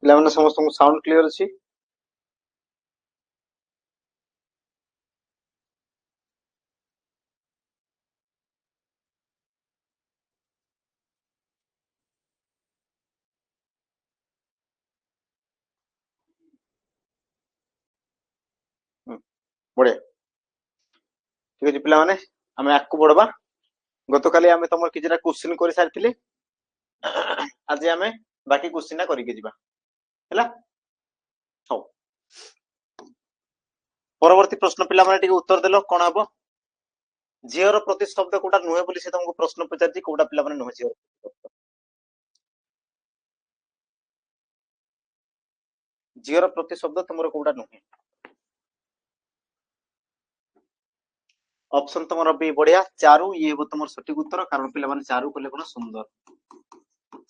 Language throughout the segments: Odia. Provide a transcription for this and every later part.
ପିଲାମାନେ ସମସ୍ତଙ୍କୁ ସାଉଣ୍ଡ କ୍ଲିୟର ଅଛି? ବଢିଆ, ଠିକ ଅଛି ପିଲାମାନେ, ଆମେ ଆଗକୁ ବଢବା। ଗତକାଲି ଆମେ ତମର କିଛିଟା କ୍ୱେଶ୍ଚିନ୍ କରି ସାରିଥିଲେ। ଆଜି ଆମେ ବାକି କ୍ୱେଶ୍ଚିନ୍ ଟା କରିକି ଯିବା ହେଲା। ହଉ, ପରବର୍ତ୍ତୀ ପ୍ରଶ୍ନ ପିଲାମାନେ ଟିକେ ଉତ୍ତର ଦେଲ କଣ ହବ। ଝିଅର ପ୍ରତିଶବ୍ଦ କୋଉଟା ନୁହେଁ ବୋଲି ସେ ତମକୁ ପ୍ରଶ୍ନ ପଚାରିଛି, କୋଉଟା ପିଲାମାନେ ନୁହେଁ ଝିଅର ପ୍ରତିଶବ୍ଦ? ଝିଅର ପ୍ରତିଶବ୍ଦ ତମର କୋଉଟା ନୁହେଁ? ଅପସନ ତମର ବି ବଢିଆ, ଚାରୁ। ଇଏ ହେବ ତମର ସଠିକ ଉତ୍ତର, କାରଣ ପିଲାମାନେ ଚାରୁ କଲେ କଣ ସୁନ୍ଦର।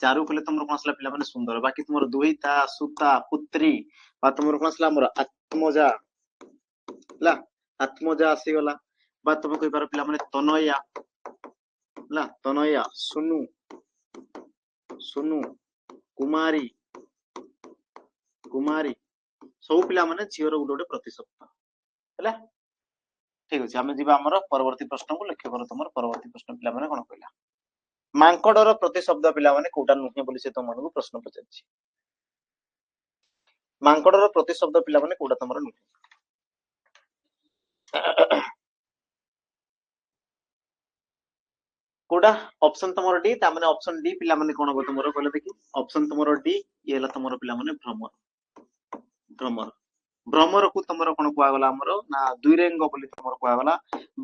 ଚାରୁ କଲେ ତମର କଣ ଆସିଲା ପିଲାମାନେ ସୁନ୍ଦର। ବାକି ତମର ଦୁହିତା, ସୁତା, ପୁତ୍ରୀ ବା ତମର କଣ ଆସିଲା ଆମର ଆତ୍ମଜା ହେଲା, ଆତ୍ମଜା ଆସିଗଲା। ବା ତମେ କହିପାର ପିଲାମାନେ ତନୟା ହେଲା, ତନୟା, ସୁନୁ, ସୁନୁ, କୁମାରୀ, କୁମାରୀ, ସବୁ ପିଲାମାନେ ଝିଅର ଗୋଟେ ଗୋଟେ ପ୍ରତିଶବ୍ଦ ହେଲା। ଠିକ ଅଛି, ଆମେ ଯିବା ଆମର ପରବର୍ତ୍ତୀ ପ୍ରଶ୍ନକୁ। ଲକ୍ଷ୍ୟ କର ତମର ପରବର୍ତ୍ତୀ ପ୍ରଶ୍ନ ପିଲାମାନେ କଣ କହିଲା। ମାଙ୍କଡର ପ୍ରତିଶବ୍ଦ ପିଲାମାନେ କୋଉଟା ନୁହେଁ ବୋଲି ସେ ତମମାନଙ୍କୁ ପ୍ରଶ୍ନ ପଚାରିଛି। ମାଙ୍କଡର ପ୍ରତିଶବ୍ଦ ପିଲାମାନେ କୋଉଟା ତମର ନୁହେଁ? କୋଉଟା? ଅପସନ ତମର ଡି। ତାମାନେ ଅପସନ ଡି ପିଲାମାନେ କଣ ହବ ତମର କହିଲେ ଦେଖି। ଅପସନ ତମର ଡି, ଇଏ ହେଲା ତମର ପିଲାମାନେ ଭ୍ରମର। ଭ୍ରମର, ଭ୍ରମରକୁ ତମର କଣ କୁହାଗଲା ଆମର ନା ଦ୍ୱିରେଙ୍ଗ ବୋଲି ତମର କୁହାଗଲା।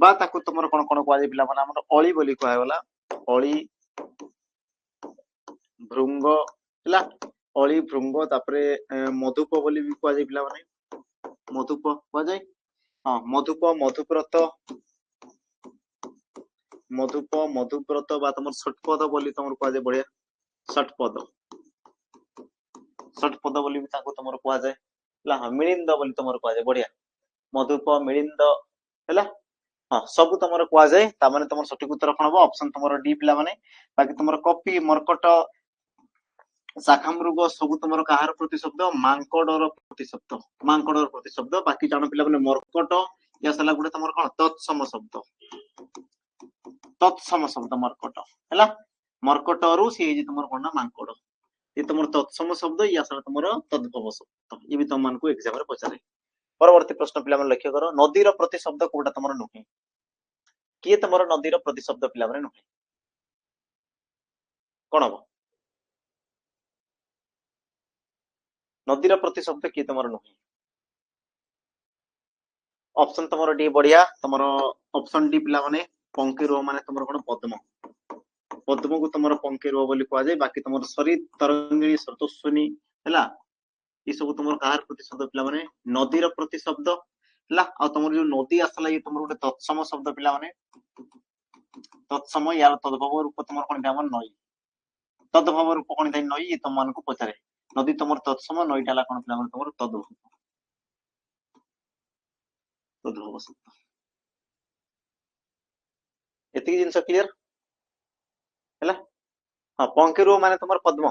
ବା ତାକୁ ତମର କଣ କଣ କୁହାଯାଏ ପିଲାମାନେ ଆମର ଅଳି ବୋଲି କୁହାଗଲା। ଅଳି, ଭୃଙ୍ଗ ହେଲା, ଅଳି, ଭୃଙ୍ଗ, ତାପରେ ମଧୁପ ବୋଲି ବି କୁହାଯାଏ ପିଲାମାନେ। ମଧୁପ କୁହାଯାଏ, ହଁ ମଧୁପ, ମଧୁବ୍ରତ, ମଧୁପ, ମଧୁବ୍ରତ ବା ତମର ଷଟପଦ ବୋଲି ତମର କୁହାଯାଏ। ବଢିଆ, ଷଟପଦ, ଷଟପଦ ବୋଲି ବି ତାଙ୍କୁ ତମର କୁହାଯାଏ ହେଲା। ହଁ, ମିଳିନ୍ଦ ବୋଲି ତମର କୁହାଯାଏ। ବଢିଆ, ମଧୁପ, ମିଳିନ୍ଦ ହେଲା। ହଁ, ସବୁ ତମର କୁହାଯାଏ। ତାମାନେ ତମର ସଠିକ ଉତ୍ତର କଣ ହବ? ଅପସନ ତମର ଡି ପିଲାମାନେ। ବାକି ତମର କପି, ମର୍କଟ, ଶାଖା ମୃଗ ସବୁ ତମର କାହାର ପ୍ରତିଶବ୍ଦ? ମାଙ୍କଡର ପ୍ରତିଶବ୍ଦ, ମାଙ୍କଡର ପ୍ରତିଶବ୍ଦ। ବାକି ଜାଣ ପିଲାମାନେ ମର୍କଟ ଇଏ ଆସିଲା ଗୋଟେ ତମର କଣ ତତ୍ସମ ଶବ୍ଦ, ତତ୍ସମ ଶବ୍ଦ ମର୍କଟ ହେଲା। ମର୍କଟରୁ ସିଏ ହେଇଛି ତମର କଣ ନା ମାଙ୍କଡ। ये तुम तत्सम शब्द या तुम तद्भव शब्द, ये भी तुम मानक एग्जाम रे पचारे। परवर्ती प्रश्न पिला लक्ष्य कर, नदीर प्रतिशब्द कोटा तुम नुहे? किए तुम नदीर प्रतिशब्द पिला नुहे कौन हम? नदीर प्रतिशब्द किए तुम नुहे? ऑप्शन तुम डी बढ़िया, तुम ऑप्शन डी पिला माने पंक्तिरुह माने तुम कौन पद्म, पद्म को तुम पंक्तिरुह बोली कह जाए। बाकी तुम सरित, तरंगिणी, सतस्विनी है, ये सब तुम कहार प्रतिशब्द पिला माने नदीर प्रतिशब्द है। आ तुम जो नदी आसला ये तुम गोटे तत्सम शब्द पिला माने, तत्सम यार तद्भव रूप तुम कौन था नई, तद्भव रूप कौन था नई, ये तुम मान को पचारे। नदी तुम तत्सम, नईटा कौन पिला तुम तद्भव, तद्भव शब्द। एति जिनस क्लियर है। हाँ, पंक्तिरुह माने तुम पद्म,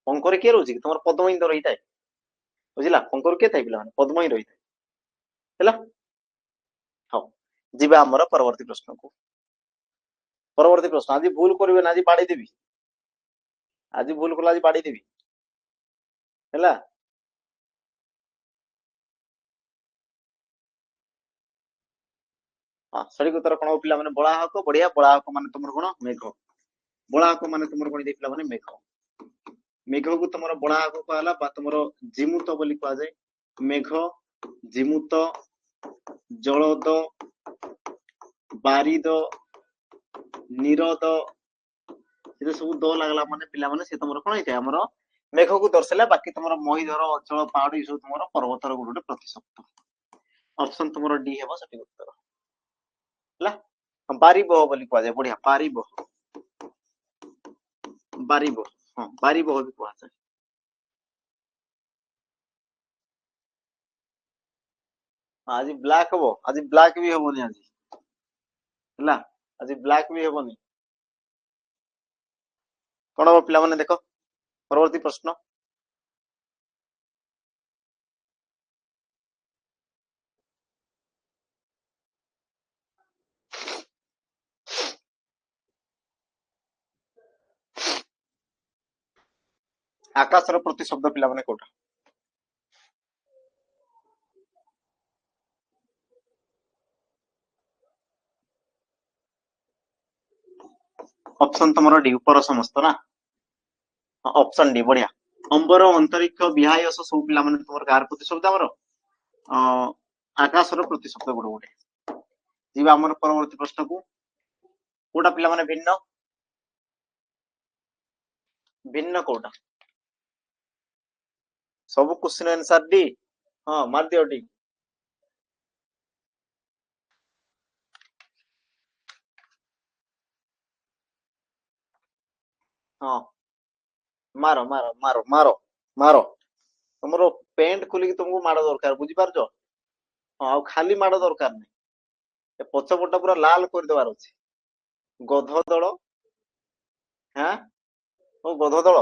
पंखरे किए रोचे तुम पद्म ही तो रही था, बुझला। पंखर किए था पिला पद्म ही रही था। हाँ, जीवा आमर परवर्ती प्रश्न को। परवर्ती प्रश्न, आज भूल करेंगे ना, आज बाड़ी देवी, आज भूल कला आज बाड़ी देवी है। हाँ, सঠিक उत्तर कौन पिला माने बलाहक। बढ़िया, बलाहक माने तुम कौन मेघ, बलाहक माने तुम कौन पिला माने मेघ। मेघ को तुम बलाहक कहला बा तुम जिमुत बोली कह जाए। मेघ, जिमुत, जलद, बारिद, निरद, ये सब द लगला माने पिला माने से तुम कौन है हमर मेघ को दर्शाला। बाकी तुम महीधर अचल पहाड़ ये सब तुम पर्वतर गोटे प्रतिशब्द। ऑप्शन तुम डी है सठिक उत्तर है। बारिबह बोली कह जाए। बढ़िया, बारिबह, बारिबह, हाँ बारिबह भी कह जाए। आज ब्लैक हम, आज ब्लैक भी हेनी, आज है, आज ब्लैक भी हेनी। कौन हम पिला माने देख, परवर्ती प्रश्न। ଆକାଶର ପ୍ରତିଶବ୍ଦ ପିଲାମାନେ କୋଉଟା? ଅପସନ ତମର ଡି ଉପର ସମସ୍ତ ନା, ଅପସନ ଡି ବଢିଆ। ଅମ୍ବର ଅନ୍ତରିକ୍ଷ ବିହାୟସ ସବୁ ପିଲାମାନେ ତମର କାହାର ପ୍ରତିଶବ୍ଦ? ଆମର ଆକାଶର ପ୍ରତିଶବ୍ଦ ଗୋଟେ ଗୋଟେ। ଯିବା ଆମର ପରବର୍ତ୍ତୀ ପ୍ରଶ୍ନକୁ, କୋଉଟା ପିଲାମାନେ ଭିନ୍ନ? ଭିନ୍ନ କୋଉଟା? ସବୁ କ୍ୱେଶ୍ଚିନ୍ ଆନ୍ସର ଡି। ହଁ ମାରିଦିଅ ଡି। ହଁ ମାର ମାର ମାର ମାର ମାର। ତମର ପ୍ୟାଣ୍ଟ ଖୋଲିକି ତମକୁ ମାଡ ଦରକାର, ବୁଝିପାରୁଛ? ହଁ, ଆଉ ଖାଲି ମାଡ ଦରକାର ନାହିଁ, ଏ ପଛପଟ ପୁରା ଲାଲ କରିଦେବାର ଅଛି। ଗଧ ଦଳ। ହାଁ, ଓ ଗଧ ଦଳ।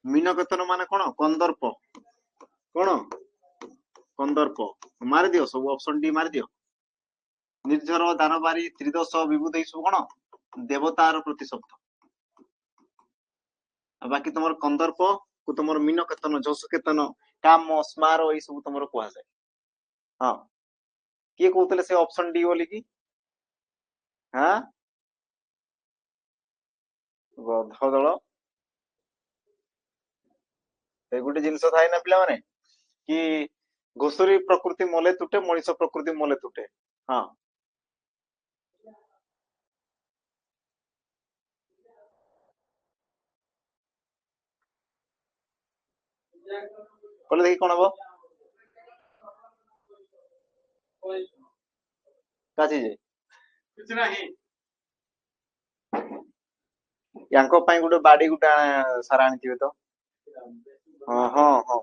ମୀନକେତନ ମାନେ କଣ? କନ୍ଦର୍ପ। କଣ? କନ୍ଦର୍ପ। ମାରିଦିଅ, ସବୁ ଅପସନ ଡି ମାରିଦିଅ। ନିର୍ଝର, ଦାନବାରୀ, ତ୍ରିଦଶ, ବିଭୂତି ଏଇ ସବୁ କଣ? ଦେବତାର ପ୍ରତିଶବ୍ଦ। ଆଉ ବାକି ତମର କନ୍ଦର୍ପ କୁ ତମର ମୀନକେତନ, ଯଶକେତନ, କାମ, ସ୍ମାର ଏଇ ସବୁ ତମର କୁହାଯାଏ। ହଁ, କିଏ କହୁଥିଲେ ସେ ଅପସନ ଡି ବୋଲିକି? ହାଁ, ଗଧ ଦଳ। ସେ ଗୋଟେ ଜିନିଷ ଥାଏ ନା ପିଲାମାନେ, କି ଘୁଷୁରୀ ପ୍ରକୃତି ମଲେ ତୁଟେ, ମଣିଷ ପ୍ରକୃତି ମଲେ ତୁଟେ। ହଁ, କହିଲେ ଦେଖି କଣ ହବ? କାଛି ଯେ ୟାଙ୍କ ପାଇଁ ଗୋଟେ ବାଡି ଗୋଟେ ସାରା ଆଣିଥିବେ ତ। ହଁ ହଁ ହଁ,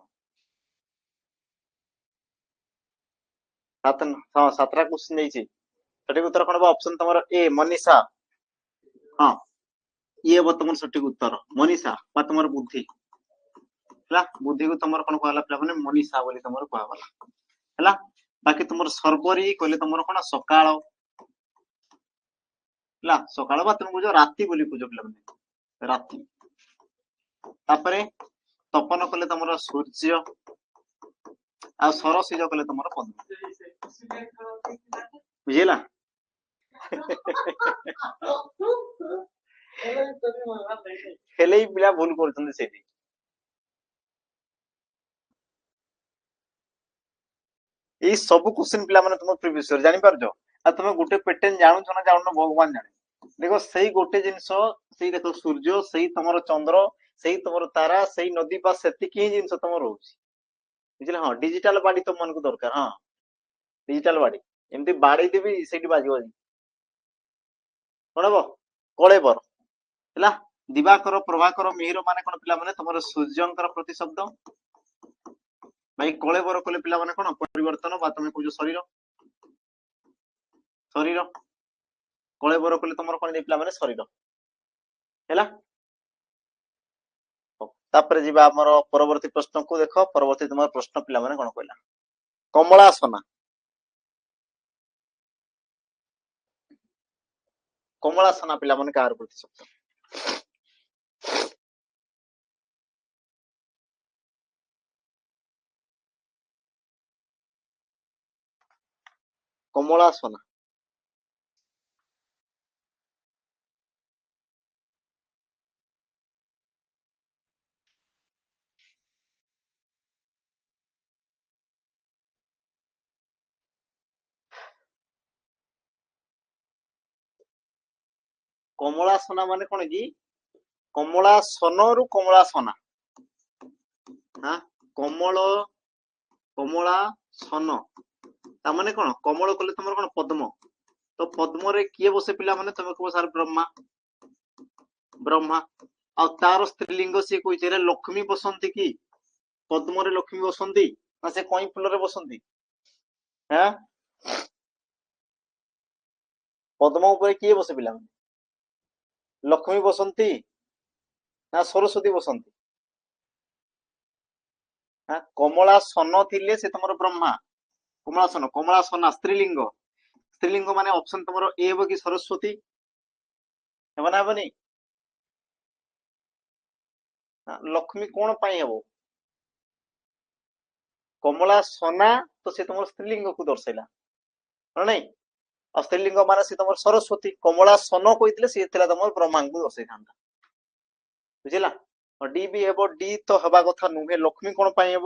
ହଁ ସାତଟା କ୍ୱେଶ୍ଚିନ୍ ଦେଇଛି। ସଠିକ ଉତ୍ତର କଣ ହବ? ଅପସନ ତମର ଏ ମନୀଷା। ହଁ, ଇଏ ହବ ତମର ସଠିକ ଉତ୍ତର, ମନୀଷା ବା ତମର ବୁଦ୍ଧି ହେଲା। ବୁଦ୍ଧିକୁ ତମର କଣ କୁହାଗଲା ପିଲାମାନେ? ମନୀଷା ବୋଲି ତମର କୁହାଗଲା ହେଲା। ବାକି ତମର ସର୍ବରୀ କହିଲେ ତମର କଣ? ସକାଳ ହେଲା। ସକାଳ ବା ତମେ ବୁଝ ରାତି ବୋଲି ବୁଝ ପିଲାମାନେ, ରାତି। ତାପରେ ତପନ କଲେ ତମର ସୂର୍ଯ୍ୟ, ଆଉ ସରସିଜ କଲେ ତମର ପଦ୍ମ। ବୁଝିଲା? ହେଲେ ପିଲା ଭୁଲ କରୁଛନ୍ତି ସେଇଠି। ଏଇ ସବୁ କ୍ୱେଶ୍ଚିନ୍ ପିଲାମାନେ ତମ ପ୍ରିଭିୟସ୍ ଇୟର ଜାଣିପାରୁଛ? ଆଉ ତମେ ଗୋଟେ ପ୍ୟାଟର୍ନ ଜାଣୁଛ ନା ଜାଣୁନ ଭଗବାନ ଜାଣେ। ଦେଖ ସେଇ ଗୋଟେ ଜିନିଷ, ସେଇ ଦେଖ ସୂର୍ଯ୍ୟ, ସେଇ ତମର ଚନ୍ଦ୍ର, ସେଇ ତମର ତାରା, ସେଇ ନଦୀ, ବା ସେତିକି ହିଁ ଜିନିଷ ତମର ରହୁଛି। ବୁଝିଲେ? ହଁ, ଡିଜିଟାଲ ବାଡି ତମ ମାନଙ୍କୁ ଦରକାର। ହଁ, ଡିଜିଟାଲ ବାଡି, ଏମିତି ବାଡେଇ ଦେବି ସେଇଠି ବାଜିବ। କଣ ହବ? କଳେବର ହେଲା। ଦିବାକର, ପ୍ରଭାକର, ମିହିର ମାନେ କଣ ପିଲାମାନେ? ତମର ସୂର୍ଯ୍ୟଙ୍କର ପ୍ରତିଶବ୍ଦ। ଭାଇ କଳେବର କଲେ ପିଲାମାନେ କଣ? ପରିବର୍ତ୍ତନ, ବା ତମେ କହୁଛ ଶରୀର। ଶରୀର କଳେବର କଲେ ତମର କଣ ଦେଇ ପିଲାମାନେ? ଶରୀର ହେଲା। ତାପରେ ଯିବା ଆମର ପରବର୍ତ୍ତୀ ପ୍ରଶ୍ନକୁ। ଦେଖ ପରବର୍ତ୍ତୀ ତମର ପ୍ରଶ୍ନ ପିଲାମାନେ କଣ କହିଲା? କମଳାସନା। କମଳାସନା ପିଲାମାନେ କାହାର ପ୍ରତିଶବ୍ଦ? କମଳାସନା। କମଳାସନା ମାନେ କଣ କି? କମଳାସନରୁ କମଳାସନା। ହଁ, କମଳ, କମଳାସନ ତାମାନେ କଣ? କମଳ କଲେ ତମର କଣ? ପଦ୍ମ। ତ ପଦ୍ମରେ କିଏ ବସେ ପିଲାମାନେ? ତମେ କୁହ ସାର୍ ବ୍ରହ୍ମା। ବ୍ରହ୍ମା। ଆଉ ତାର ସ୍ତ୍ରୀଲିଙ୍ଗ ସିଏ କହିଛି, ଏରେ ଲକ୍ଷ୍ମୀ ବସନ୍ତି କି? ପଦ୍ମରେ ଲକ୍ଷ୍ମୀ ବସନ୍ତି ନା ସେ କଇଁ ଫୁଲରେ ବସନ୍ତି? ହଁ, ପଦ୍ମ ଉପରେ କିଏ ବସେ ପିଲାମାନେ? ଲକ୍ଷ୍ମୀ ବସନ୍ତି ନା ସରସ୍ଵତୀ ବସନ୍ତି? କମଳାସନ ଥିଲେ ସେ ତମର ବ୍ରହ୍ମା। କମଳାସନ, କମଳାସନା ସ୍ତ୍ରୀଲିଙ୍ଗ। ସ୍ତ୍ରୀଲିଙ୍ଗ ମାନେ ଅପସନ ତମର ଏ ହବ କି ସରସ୍ୱତୀ? ହେବ ନା ହେବନି? ଲକ୍ଷ୍ମୀ କଣ ପାଇଁ ହବ? କମଳା ସନା ତ ସେ ତମର ସ୍ତ୍ରୀଲିଙ୍ଗକୁ ଦର୍ଶାଇଲା ନାଇଁ, ଆଉ ସ୍ତ୍ରୀଲିଙ୍ଗ ମାନେ ସେ ତମର ସରସ୍ୱତୀ। କମଳା ସନ କହିଥିଲେ ସିଏ ଥିଲା ତମର ବ୍ରହ୍ମାଙ୍କୁ ଦର୍ଶାଇଥାନ୍ତା, ବୁଝିଲା। ଡି ବି ହେବ, ଡି ତ ହେବା କଥା ନୁହେଁ। ଲକ୍ଷ୍ମୀ କଣ ପାଇଁ ହେବ?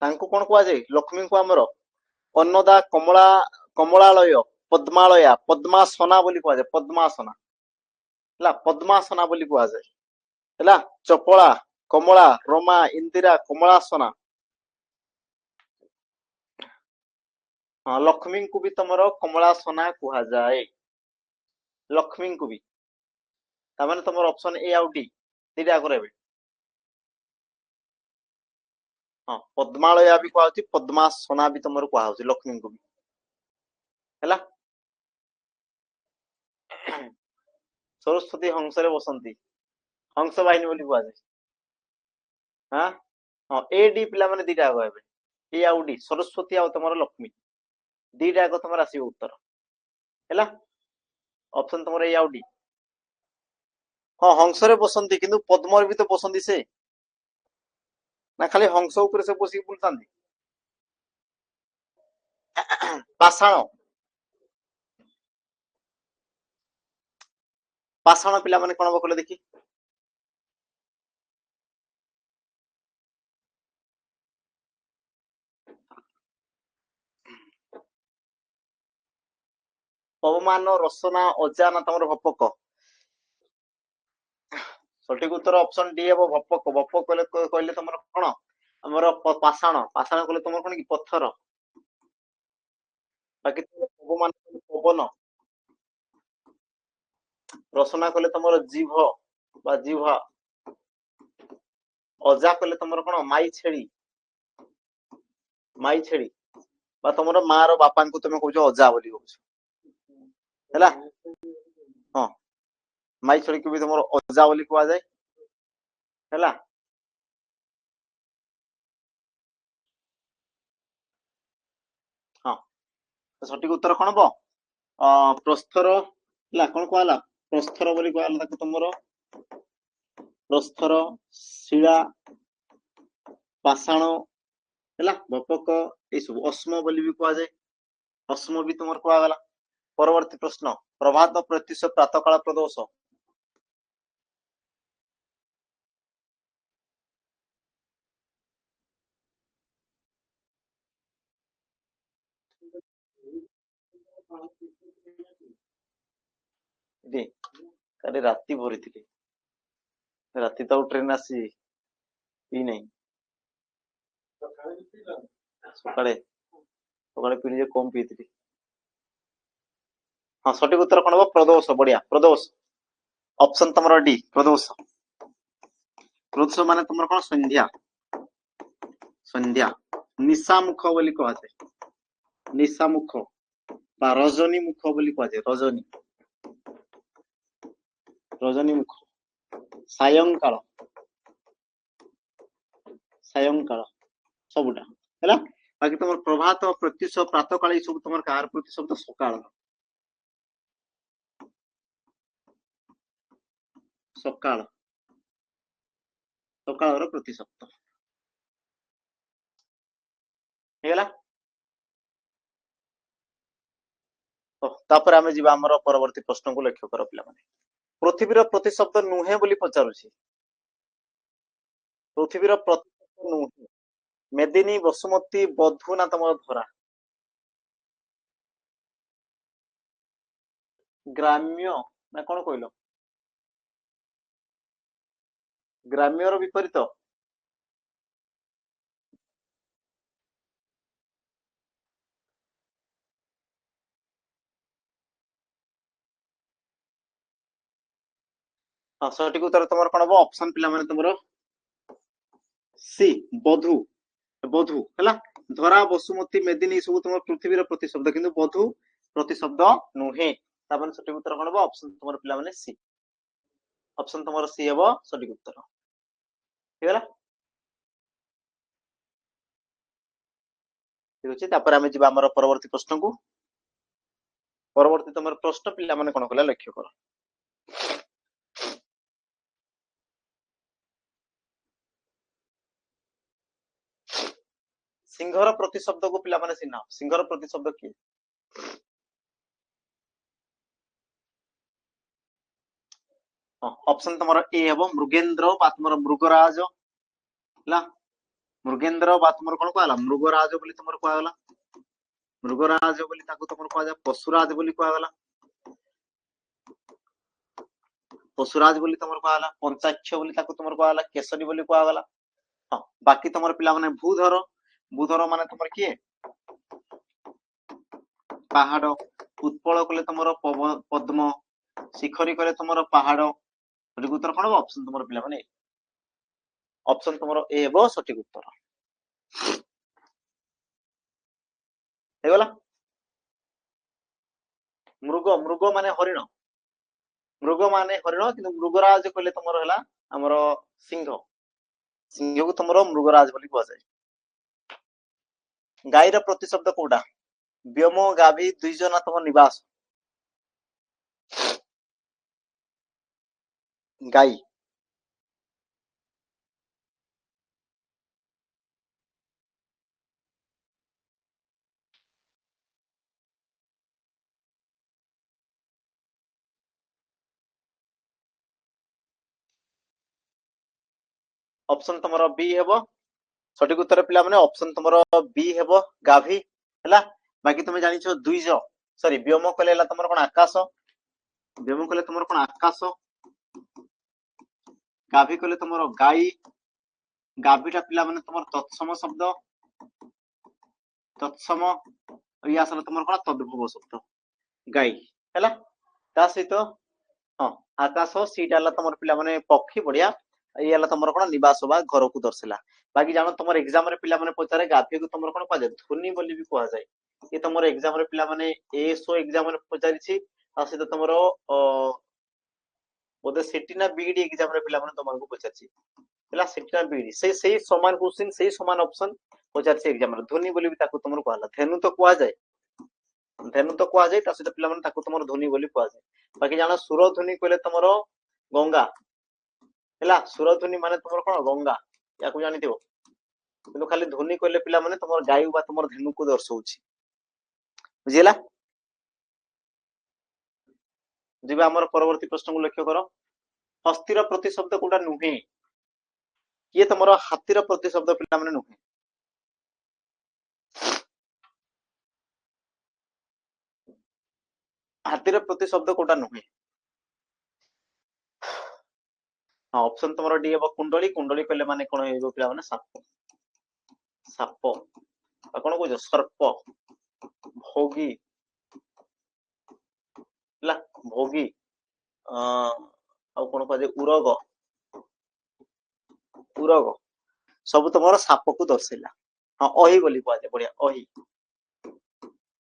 ତାଙ୍କୁ କଣ କୁହାଯାଏ? ଲକ୍ଷ୍ମୀଙ୍କୁ ଆମର ଅନ୍ନଦା, କମଳା, କମଳାଳୟ, ପଦ୍ମାଳୟା, ପଦ୍ମାସନା ବୋଲି କୁହାଯାଏ। ପଦ୍ମାସନା ହେଲା, ପଦ୍ମାସନା ବୋଲି କୁହାଯାଏ ହେଲା। ଚପଳା, କମଳା, ରମା, ଇନ୍ଦିରା, କମଳାସନା। ହଁ, ଲକ୍ଷ୍ମୀଙ୍କୁ ବି ତମର କମଳାସନା କୁହାଯାଏ, ଲକ୍ଷ୍ମୀଙ୍କୁ ବି। ତାମାନେ ତମର ଅପସନ ଏ ଆଉ ଡି ଦିଟା ଆଗ ରହିବେ। ହଁ, ପଦ୍ମାଳୟା ବି କୁହାଯାଉଛି, ପଦ୍ମାସନା ବି ତମର କୁହାଯାଉଛି ଲକ୍ଷ୍ମୀଙ୍କୁ ବି ହେଲା। ସରସ୍ୱତୀ ହଂସରେ ବସନ୍ତି, ହଂସ ବାହିନୀ ବୋଲି କୁହାଯାଏ। ହଁ ହଁ, ଏ ଡି ପିଲାମାନେ ଦିଟା ଆଗ ହେବେ, ଏ ଆଉ ଡି, ସରସ୍ୱତୀ ଆଉ ତମର ଲକ୍ଷ୍ମୀ ଦିଟା ଆଗ ତମର ଆସିବ ଉତ୍ତର ହେଲା। ଅପସନ ତମର ଏ ଆଉ ଡି। ହଁ, ହଂସରେ ବସନ୍ତି, କିନ୍ତୁ ପଦ୍ମରେ ବି ତ ବସନ୍ତି ସେ, ନା ଖାଲି ହଂସ ଉପରେ ସେ ବସିକି ବୁଲଥାନ୍ତି? ପାଷାଣ, ପାଷାଣ ପିଲାମାନେ କଣ ହବ କହିଲେ ଦେଖି? ପବମାନ, ରସନା, ଅଜା ନା ତମର ଭପକ? ସଠିକ ଉତ୍ତର ଅପସନ ଡି ହେବ, ଭପକ। ଭପକ କହିଲେ ତମର କଣ? ଆମର ପାଷାଣ। ପାଷାଣ କହିଲେ ତମର କଣ କି? ପଥର। ବାକି ପବମାନ ପବନ, ରସନା କହିଲେ ତମର ଜିଭ ବା ଜିହ୍ବା, ଅଜା କହିଲେ ତମର କଣ? ମାଇ ଛେଳି, ମାଇ ଛେଳି ବା ତମର ମା ର ବାପାଙ୍କୁ ତମେ କହୁଛ ଅଜା ବୋଲି କହୁଛ ହେଲା। ହଁ, ମାଇ ଛେଳିକୁ ବି ତମର ଅଜା ବୋଲି କୁହାଯାଏ ହେଲା। ହଁ, ସଠିକ ଉତ୍ତର କଣ ହବ? ପ୍ରସ୍ତର ହେଲା। କଣ କୁହାହେଲା? ପ୍ରସ୍ତର ବୋଲି କୁହାହେଲା ତାକୁ ତମର, ପ୍ରସ୍ତର, ଶିଳା, ପାଷାଣ ହେଲା, ଭପକ, ଏଇସବୁ। ଅଶ୍ମ ବୋଲି ବି କୁହାଯାଏ, ଅଶ୍ମ ବି ତମର କୁହାଗଲା। ପରବର୍ତ୍ତୀ ପ୍ରଶ୍ନ, ପ୍ରଭାତ, ପ୍ରତ୍ୟୁଷ, ପ୍ରାତଃକାଳ, ପ୍ରଦୋଷ। କାଲି ରାତି ଭରିଥିଲି, ରାତି ତ ଟ୍ରେନ ଆସି ପିଇ ନାହିଁ। ସକାଳେ ସକାଳେ ପିଇଲି ଯେ କମ ପିଇଥିଲି। ହଁ, ସଠିକ ଉତ୍ତର କଣ ହବ? ପ୍ରଦୋଷ। ବଢିଆ, ପ୍ରଦୋଷ। ଅପସନ ତମର ଡି, ପ୍ରଦୋଷ। ପ୍ରଦୋଷ ମାନେ ତମର କଣ? ସନ୍ଧ୍ୟା, ସନ୍ଧ୍ୟା। ନିଶା ମୁଖ ବୋଲି କୁହାଯାଏ, ନିଶା ମୁଖ ବା ରଜନୀ ମୁଖ ବୋଲି କୁହାଯାଏ, ରଜନୀ, ରଜନୀ ମୁଖ। ସାୟଂକାଳ, ସାୟଂକାଳ ସବୁଟା ହେଲା। ବାକି ତମର ପ୍ରଭାତ, ପ୍ରତ୍ୟୁଷ, ପ୍ରାତଃ କାଳ, ଏଇ ସବୁ ତମର କାହାର ପ୍ରତିଶବ୍ଦ? ସକାଳ, ସକାଳ, ସକାଳର ପ୍ରତିଶବ୍ଦ ହେଇଗଲା। ତାପରେ ଆମେ ଯିବା ଆମର ପରବର୍ତ୍ତୀ ପ୍ରଶ୍ନକୁ। ଲକ୍ଷ୍ୟ କର ପିଲାମାନେ, ପୃଥିବୀର ପ୍ରତିଶବ୍ଦ ନୁହେଁ ବୋଲି ପଚାରୁଛି। ପୃଥିବୀର ପ୍ରତିଶବ୍ଦ ନୁହେଁ, ମେଦିନୀ, ବସୁମତୀ, ବଧୁ ନା ତମର ଧରା? ଗ୍ରାମ୍ୟ ନା କଣ କହିଲ? ଗ୍ରାମ୍ୟର ବିପରୀତ? ହଁ, ସଠିକ ଉତ୍ତର ତମର କଣ ହବ? ଅପସନ ପିଲାମାନେ ତମର ସି, ବଧୁ। ବଧୁ ହେଲା। ଧରା, ବସୁମତୀ, ମେଦିନୀ ସବୁ ତମର ପୃଥିବୀର ପ୍ରତିଶବ୍ଦ, କିନ୍ତୁ ବଧୁ ପ୍ରତିଶବ୍ଦ ନୁହେଁ। ତାମାନେ ସଠିକ ଉତ୍ତର କଣ ହବ? ଅପସନ ତମର ପିଲାମାନେ ସି। ଅପସନ ତମର ସି ହବ ସଠିକ ଉତ୍ତର। ହେଇଗଲା। ଠିକ ଅଛି, ତାପରେ ଆମେ ଯିବା ଆମର ପରବର୍ତ୍ତୀ ପ୍ରଶ୍ନକୁ। परवर्ती तुम प्रश्न पिला माने कोन कला लक्ष्य कर सिंहर प्रतिशब्द को पिला माने सिन्हा सिंहर प्रतिशब्द की ऑप्शन तुम ए हे मृगेन्द्र बा तुम मृगराज ला मृगेन्द्र बा तुम कोन कहला मृगराज बोली तुम कहला मृगराज बोली ताको तुम कहजा पशुराज बोली कहला पशुराज बोली तुम कहला पंचाक्ष बोली ताको तुम कहला केसरी बोली कहला हां बाकी तुम पिला माने भूधर भूधर माने तुम किए पहाड़ उत्पल कले तुम पद्म शिखरी कले तुम पहाड़ सठिक उत्तर कौन ऑप्शन तुम पिला माने ऑप्शन तुम ए हे सठिक उत्तर हेगला मृग मृग माने हरिण मृग माने हरिण कि मृगराज कहले तुम है आमर सिंह सिंह को तुम मृगराज बोली कह जाए गाईर प्रतिशब्द कोटा व्योम गाभी दुईज ना तुम निवास गाई ऑप्शन तुम बी हे सठिक उत्तर पिला माने ऑप्शन तुम बी हे गाभी है बाकी तुम जानी दुईज सॉरी व्योम कले तुम कौन आकाश व्योम कले तुम कौन आकाश गाभी कले तुम गाई गाभीटा पिला माने तुम तत्सम शब्द तत्सम या सला तुम कौन तद्भव शब्द गाई है ता सहित हाँ आकाश सीटा तुम पिला माने पक्षी बढ़िया ये तुम कौन निवास बा घर को दर्शिला बाकी जानो तुम एग्जाम रे पिला माने पचारे गाभी को तुम कौन कह ध्वनि बोली भी कह जाए ये तुम एग्जाम रे पिला माने एसओ एग्जाम रे पचारि छी ता सहित तुमरो बोधे सिटी ना बीडी एग्जाम रे पिला माने तुमको पचारि ହେଲା ସେଟା ବିଡି ସେଇ ସମାନ କ୍ୱେଶ୍ଚିନ ସେଇ ସମାନ ଅପସନ ପଚାରିଛି ଏକ୍ସାମ ରେ ଧ୍ୱନି ବୋଲି ବି ତାକୁ ତମର କୁହାଲା ଧେନୁ ତ କୁହାଯାଏ ତା ସହିତ ପିଲାମାନେ ତାକୁ ତମର ଧ୍ୱନି ବୋଲି କୁହାଯାଏ ବାକି ଜାଣ ସୁର ଧ୍ୱନି କହିଲେ ତମର ଗଙ୍ଗା ହେଲା ସୁର ଧ୍ୱନି ମାନେ ତମର କଣ ଗଙ୍ଗା ୟାକୁ ଜାଣିଥିବ କିନ୍ତୁ ଖାଲି ଧ୍ୱନି କହିଲେ ପିଲାମାନେ ତମର ଗାଈ ବା ତମର ଧେନୁକୁ ଦର୍ଶଉଛି ବୁଝିଲା ଯିବା ଆମର ପରବର୍ତ୍ତୀ ପ୍ରଶ୍ନକୁ ଲକ୍ଷ୍ୟ କର ହସ୍ତିର ପ୍ରତିଶବ୍ଦ କୋଉଟା ନୁହେଁ ये तुम हाथीर प्रतिशब्द पिला माने नुहे हाथीर प्रतिशब्द कोटा नुहे हाँ ऑप्शन तुम डी हे कुंडली कुंडली कहले माने कोन हेबो पिला माने साप साप कोन कहजो सर्प भोगी ला भोगी आ कोन कहजे उरग उरग सब तुम साप को दर्शेला हाँ अहि बोली कह बढ़िया अहि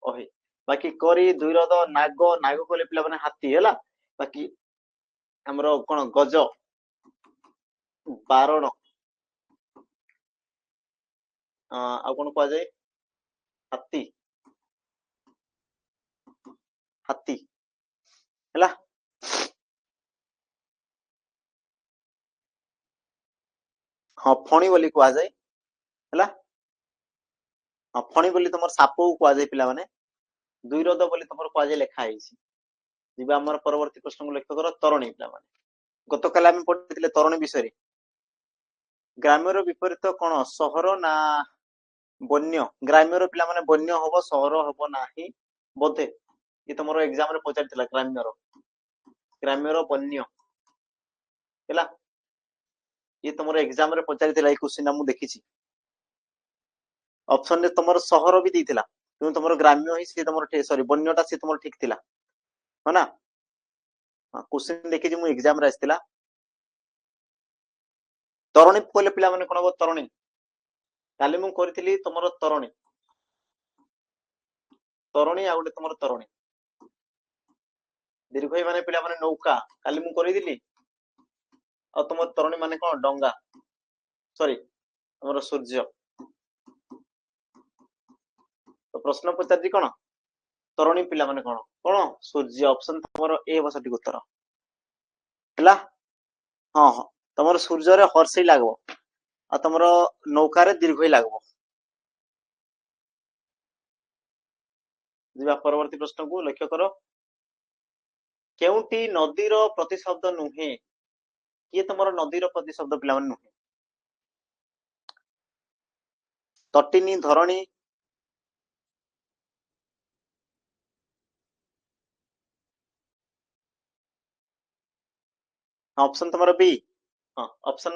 अहि बाकी करी दुईरद नाग नाग कहले पिला माने हाथी है बाकी हमर कोन गज बारण आ कोन कह जाए हाथी हाथी है हाँ फणी बोली कह जाए है हाँ फणी बोली तुम साप को कह जाए पिला माने दुई रद बोली तुम कह जाए लेखा है आम परवर्ती प्रश्न को लक्ष्य कर तरुणी पिला माने गत काल आम पढ़ी तरुणी विषय ग्राम्यर विपरीत कौन सहर ना बन्य ग्राम्यर पिला माने बन्य हम सहर हम ना बोधे ये तुम एग्जाम रे पचार ग्राम्यर ग्राम्यर बन्य है ये तुम एग्जाम रे पचार क्वेश्चन मु देखी ऑप्शन रे तुम सहर भी देइथिला कि तुम ग्राम्य ही से तुम सॉरी बन्यटा से तुम ठीक थिला है ना क्वेश्चन देखी मु एग्जाम रे आस्थिला तरुणी कहले पिला माने कोन हो तरुणी काली मु करथिली तुमर तरुणी तरुणी आ गोटे तुमर तरुणी दीर्घई माने पिला माने नौका काली मु करि दिली आ तुम तरुणी माने कोन डंगा सॉरी तुमर सूर्य तो प्रश्न पचारि कोन ତରଣୀ ପିଲା ମାନେ କଣ କଣ ସୂର୍ଯ୍ୟ ଅପସନ ତମର ଏ ହବ ସଠିକ ଉତ୍ତର ହେଲା। ହଁ ହଁ ତମର ସୂର୍ଯ୍ୟରେ ହର୍ଷେଇ ଲାଗବ ଆଉ ତମର ନୌକାରେ ଦୀର୍ଘଇ ଲାଗବ। ଯିବା ପରବର୍ତ୍ତୀ ପ୍ରଶ୍ନକୁ ଲକ୍ଷ୍ୟ କର। କେଉଁଟି ନଦୀର ପ୍ରତିଶବ୍ଦ ନୁହେଁ? କିଏ ତମର ନଦୀର ପ୍ରତିଶବ୍ଦ ପିଲାମାନେ ନୁହେଁ? ତଟିନୀ, ଧରଣୀ, ଅପସନ ତମର ବି। ହଁ ଅପସନ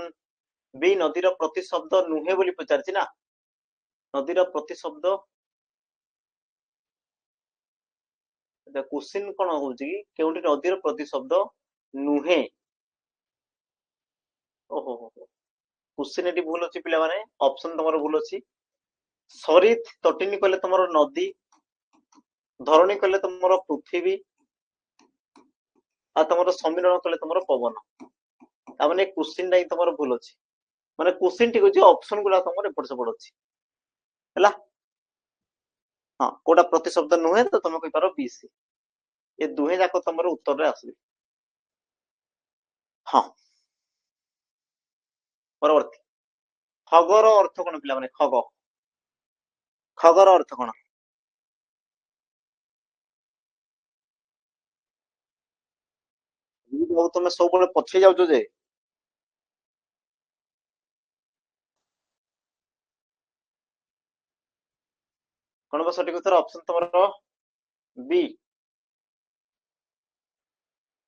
ବି ନଦୀର ପ୍ରତିଶବ୍ଦ ନୁହେଁ ବୋଲି ପଚାରିଛି ନା। ନଦୀର ପ୍ରତିଶବ୍ଦ କ୍ୱେଶ୍ଚିନ୍ କଣ ହଉଛି କି କେଉଁଠି ନଦୀର ପ୍ରତିଶବ୍ଦ ନୁହେଁ? ଓହୋ ହୋ କ୍ୱେଶ୍ଚିନ୍ ଏଠି ଭୁଲ ଅଛି ପିଲାମାନେ, ଅପସନ ତମର ଭୁଲ ଅଛି। ସରିତ ତଟିନୀ କହିଲେ ତମର ନଦୀ, ଧରଣୀ କହିଲେ ତମର ପୃଥିବୀ, ଆଉ ତମର ସମ୍ମିଳନ କହିଲେ ତମର ପବନ। ତାମାନେ କ୍ୱେଶ୍ଚିନ୍ ଟା ହିଁ ତମର ଭୁଲ ଅଛି, ମାନେ କ୍ୱେଶ୍ଚିନ୍ ଠିକ ଅଛି, ଅପସନ ଗୁଡା ତମର ଏପଟ ସେପଟ ଅଛି ହେଲା। ହଁ କୋଉଟା ପ୍ରତିଶବ୍ଦ ନୁହେଁ ତ ତମେ କହିପାର ବି ସି, ଏ ଦୁହେଁ ଯାକ ତମର ଉତ୍ତରରେ ଆସିବେ। ହଁ ପରବର୍ତ୍ତୀ, ଖଗର ଅର୍ଥ କଣ ପିଲାମାନେ? ଖଗ, ଖଗର ଅର୍ଥ କଣ? ତମେ ସବୁବେଳେ ପଛେଇ ଯାଉଛ ଯେ। କଣ ବା ସଠିକ ଉତ୍ତର? ଅପସନ ତମର ବି।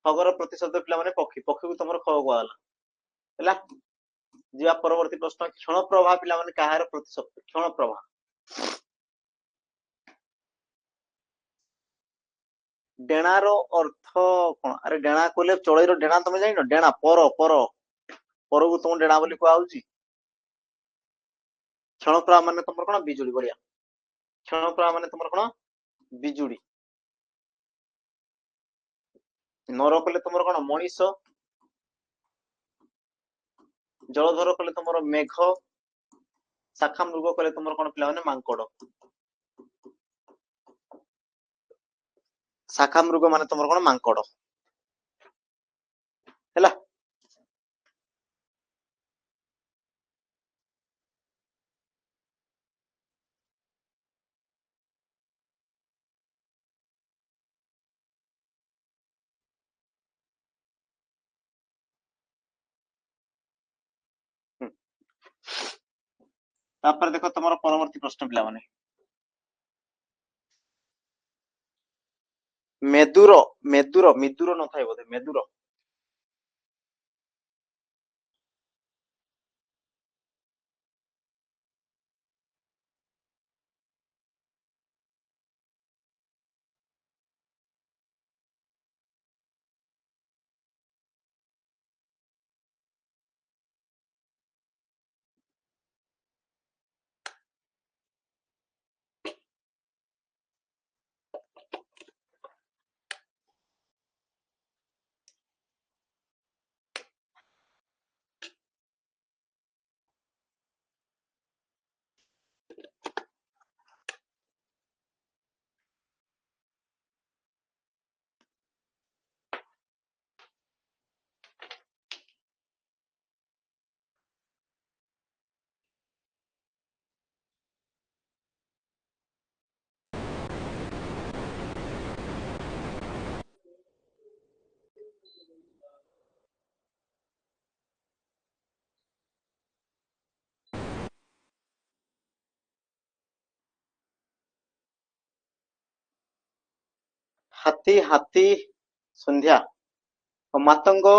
ଖଗର ପ୍ରତିଶବ୍ଦ ପିଲାମାନେ ପକ୍ଷୀ, ପକ୍ଷୀକୁ ତମର ଖଗ କୁହାଗଲା ହେଲା। ଯିବା ପରବର୍ତ୍ତୀ ପ୍ରଶ୍ନ, କ୍ଷଣ ପ୍ରଭା ପିଲାମାନେ କାହାର ପ୍ରତିଶବ୍ଦ? କ୍ଷଣ ପ୍ରଭା, ଡେଣାର ଅର୍ଥ କଣ? ଆରେ ଡେଣା କହିଲେ ଚଳେଇର ଡେଣା ତମେ ଜାଣିନ? ଡେଣା ପର, ପର, ପରକୁ ତମକୁ ଡେଣା ବୋଲି କୁହାହଉଛି। କ୍ଷଣ ପ୍ରଭା ମାନେ ତମର କଣ? ବିଜୁଳି। ବଢିଆ, କ୍ଷଣ ପ୍ରଭା ମାନେ ତମର କଣ? ବିଜୁଳି। ନର କହିଲେ ତମର କଣ? ମଣିଷ। ଜଳଧର କହିଲେ ତମର ମେଘ। ଶାଖା ମୃଗ କହିଲେ ତମର କଣ ପିଲାମାନେ? ମାଙ୍କଡ। ଶାଖା ମୃଗ ମାନେ ତମର କଣ? ମାଙ୍କଡ ହେଲା। ତାପରେ ଦେଖ ତମର ପରବର୍ତ୍ତୀ ପ୍ରଶ୍ନ ପିଲାମାନେ, ମେଦୁର, ମେଦୁର, ମିଦୁର ନଥାଏ ବୋଧେ, ମେଦୁର। ହାତୀ, ହାତୀ ସନ୍ଧ୍ୟା, ମାତଙ୍ଗ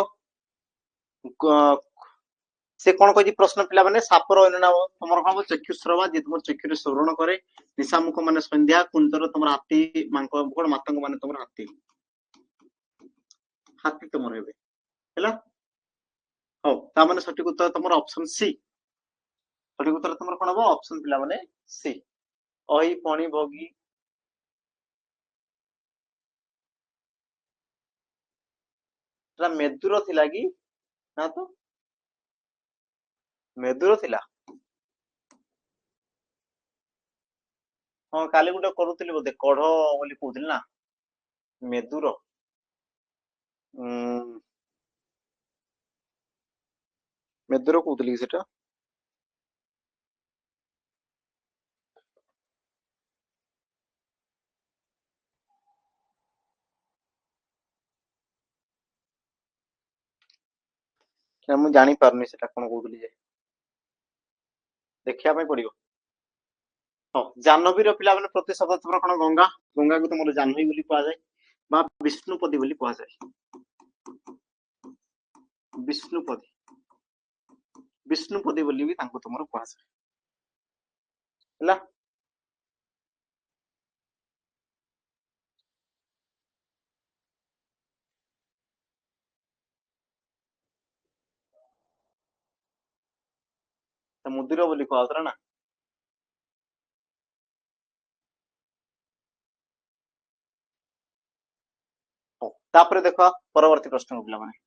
ସେ କଣ କହିଛି ପ୍ରଶ୍ନ ପିଲାମାନେ? ସାପର ଅନ୍ୟ ନାମ ତମର କଣ ହବ? ଚକ୍ଷୁଶ୍ରବା, ଯିଏ ତମର ଚକ୍ଷୁରେ ଶ୍ରବଣ କରେ। ନିଶାମୁଖ ମାନେ ସନ୍ଧ୍ୟା, କୁନ୍ତର ତମର ହାତୀ, କଣ ମାତଙ୍ଗ ମାନେ ତମର ହାତୀ। ହାତୀ ତମର ହେବେ ହେଲା। ହଉ ତାମାନେ ସଠିକ ଉତ୍ତର ତମର ଅପସନ ସି। ସଠିକ ଉତ୍ତର ତମର କଣ ହବ? ଅପସନ ପିଲାମାନେ ସି। ଅହି, ଫଣି, ଭଗୀ, ସେଟା ମେଦୁର ଥିଲା କି? ନା ତ ମେଦୁର ଥିଲା। ହଁ କାଲି ଗୋଟେ କରୁଥିଲି ବୋଧେ କଢ ବୋଲି କହୁଥିଲି ନା ମେଦୁର। ଉଁ ମେଦୁର କହୁଥିଲି କି ସେଟା। ମୁଁ ଜାଣିପାରୁନି ସେଟା କଣ କହୁଥିଲି ଯେ ଦେଖିବା ପାଇଁ ପଡିବ। ହଁ ଜାହ୍ନବୀର ପିଲାମାନେ ପ୍ରତି ଶବ୍ଦ ତମର କଣ ଗଙ୍ଗା। ଗଙ୍ଗାକୁ ତମର ଜାହ୍ନବୀ ବୋଲି କୁହାଯାଏ ବା ବିଷ୍ଣୁପଦୀ ବୋଲି କୁହାଯାଏ। ବିଷ୍ଣୁପଦୀ ବିଷ୍ଣୁପଦୀ ବୋଲି ବି ତାଙ୍କୁ ତମର କୁହାଯାଏ ହେଲା। ତ ମୁଦିର ବୋଲି କୁହାଯାଉଥିଲା ନା। ହଉ ତାପରେ ଦେଖ ପରବର୍ତ୍ତୀ ପ୍ରଶ୍ନ ପିଲାମାନେ।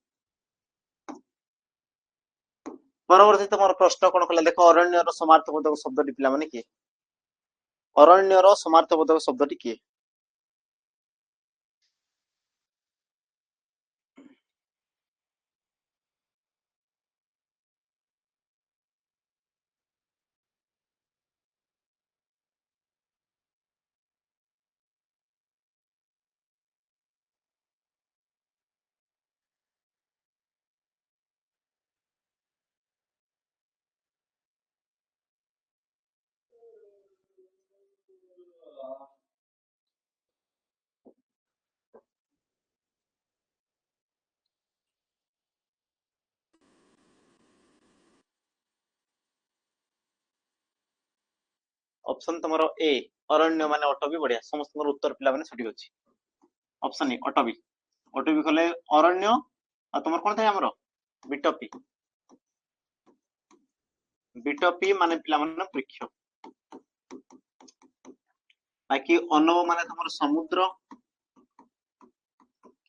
ପରବର୍ତ୍ତୀ ତମର ପ୍ରଶ୍ନ କଣ କଲା ଦେଖ ଅରଣ୍ୟର ସମାର୍ଥବୋଧକ ଶବ୍ଦଟି ପିଲାମାନେ କିଏ? ଅରଣ୍ୟର ସମାର୍ଥବୋଧକ ଶବ୍ଦଟି କିଏ? ଅପସନ ତମର ଏ ଅରଣ୍ୟ ମାନେ ଅଟବି। ବଢିଆ ସମସ୍ତଙ୍କର ଉତ୍ତର ପିଲାମାନେ ସଠିକ ଅଛି। ଅପସନ ଏ ଅଟବି। ଅଟବି କଲେ ଅରଣ୍ୟ ଆଉ ତମର କଣ ଥାଏ ଆମର ବିଟପି। ବିଟପି ମାନେ ପିଲାମାନେ ବୃକ୍ଷ। ବାକି ଅନବ ମାନେ ତମର ସମୁଦ୍ର।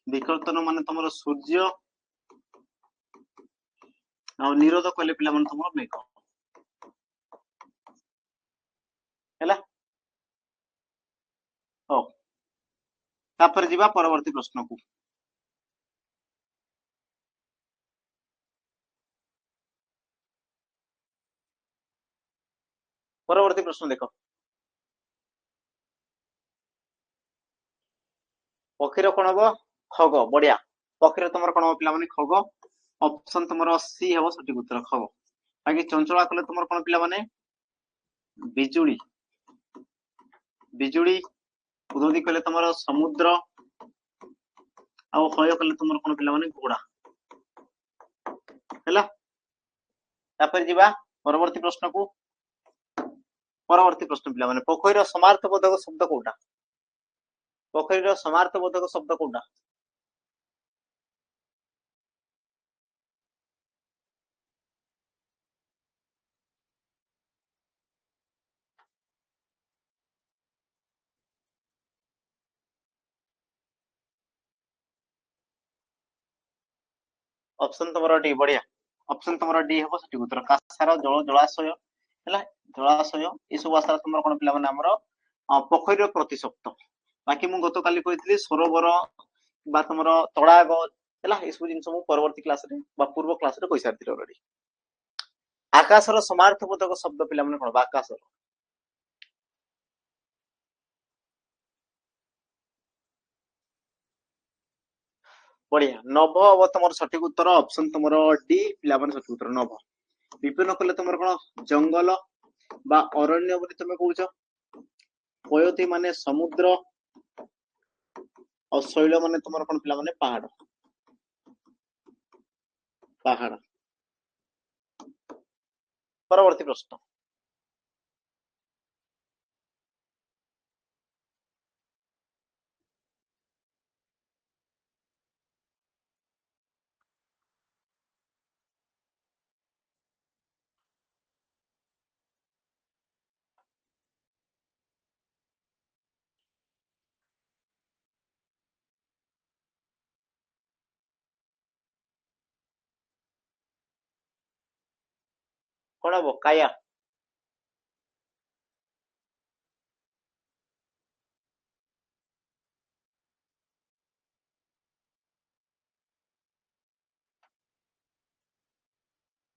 ବିକର୍ତ୍ତନ ମାନେ ତମର ସୂର୍ଯ୍ୟ। ଆଉ ନିରୋଧ କହିଲେ ପିଲାମାନେ ତମର ମେଘ। ହେଲା। ହଉ ତାପରେ ଯିବା ପରବର୍ତ୍ତୀ ପ୍ରଶ୍ନକୁ। ପରବର୍ତ୍ତୀ ପ୍ରଶ୍ନ ଦେଖ। ପକ୍ଷୀର କଣ ହବ ଖଗ। ବଢିଆ ପକ୍ଷୀର ତମର କଣ ହବ ପିଲାମାନେ ଖଗ। ଅପସନ ତମର ସି ହବ ସଠିକ ଉତ୍ତର ଖଗ। ବାକି ଚଞ୍ଚଳା କଲେ ତମର କଣ ପିଲାମାନେ ବିଜୁଳି। ବିଜୁଳି ଉଦଧି କଲେ ତମର ସମୁଦ୍ର। ଆଉ ହୟ କଲେ ତମର କଣ ପିଲାମାନେ ଘୋଡା। ହେଲା। ତାପରେ ଯିବା ପରବର୍ତ୍ତୀ ପ୍ରଶ୍ନକୁ। ପରବର୍ତ୍ତୀ ପ୍ରଶ୍ନ ପିଲାମାନେ ପୋଖରୀର ସମାର୍ଥ ବୋଧକ ଶବ୍ଦ କୋଉଟା? ପୋଖରୀର ସମାର୍ଥ ବୋଧକ ଶବ୍ଦ କୋଉଟା? ଅପସନ ତମର ଡି। ବଢିଆ ଅପସନ ତମର ଡି ହବ ସଠିକ ଉତ୍ତର। କାସାର ଜଳ ଜଳାଶୟ ହେଲା ଜଳାଶୟ ଏସବୁ ଭାଷାରେ ତମର କଣ ପିଲାମାନେ ଆମର ପୋଖରୀର ପ୍ରତିଶବ୍ଦ। ବାକି ମୁଁ ଗତକାଲି କହିଥିଲି ସରୋବର ବା ତମର ତଡାଗ ହେଲା ଏସବୁ ଜିନିଷ ମୁଁ ପରବର୍ତ୍ତୀ କ୍ଲାସରେ ବା ପୂର୍ବ କ୍ଲାସରେ କହିସାରିଥିଲି ଅଲରେଡି। ଆକାଶର ସମାର୍ଥ ବୋଧକ ଶବ୍ଦ ପିଲାମାନେ କଣ ବା ଆକାଶର। ବଢିଆ ନଭ ହବ ତମର ସଠିକ ଉତ୍ତର। ଅପସନ ତମର ଡି ପିଲାମାନେ ସଠିକ ଉତ୍ତର ନଭ। ବିପନ୍ନ କଲେ ତମର କଣ ଜଙ୍ଗଲ ବା ଅରଣ୍ୟ ବୋଲି ତମେ କହୁଛ। ପୟତୀ ମାନେ ସମୁଦ୍ର। ଆଉ ଶୈଳ ମାନେ ତମର କଣ ପିଲାମାନେ ପାହାଡ। ପାହାଡ। ପରବର୍ତ୍ତୀ ପ୍ରଶ୍ନ। କଣ ହବ କାୟା।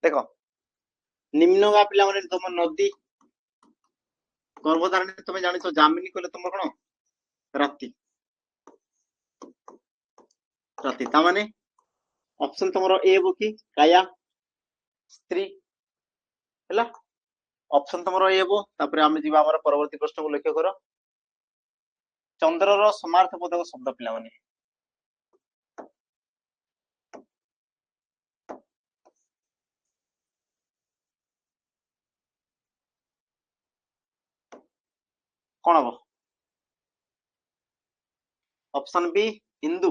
ଦେଖ ନିମ୍ନଗା ପିଲାମାନେ ତମ ନଦୀ ଗର୍ଭଧାରଣୀ ତମେ ଜାଣିଛ ଜାମିନି କହିଲେ ତମର କଣ ରାତି ରାତି ତା ମାନେ ଅପସନ ତମର ଏ ହବ କି କାୟା ସ୍ତ୍ରୀ ହେଲା ଅପସନ ତମର ଏ ହବ ତାପରେ ଆମେ ଯିବା ଆମର ପରବର୍ତ୍ତୀ ପ୍ରଶ୍ନକୁ ଲକ୍ଷ୍ୟ କର ଚନ୍ଦ୍ରର ସମାର୍ଥବୋଧକ ଶବ୍ଦ ପିଲାମାନେ कौन हम option B Indu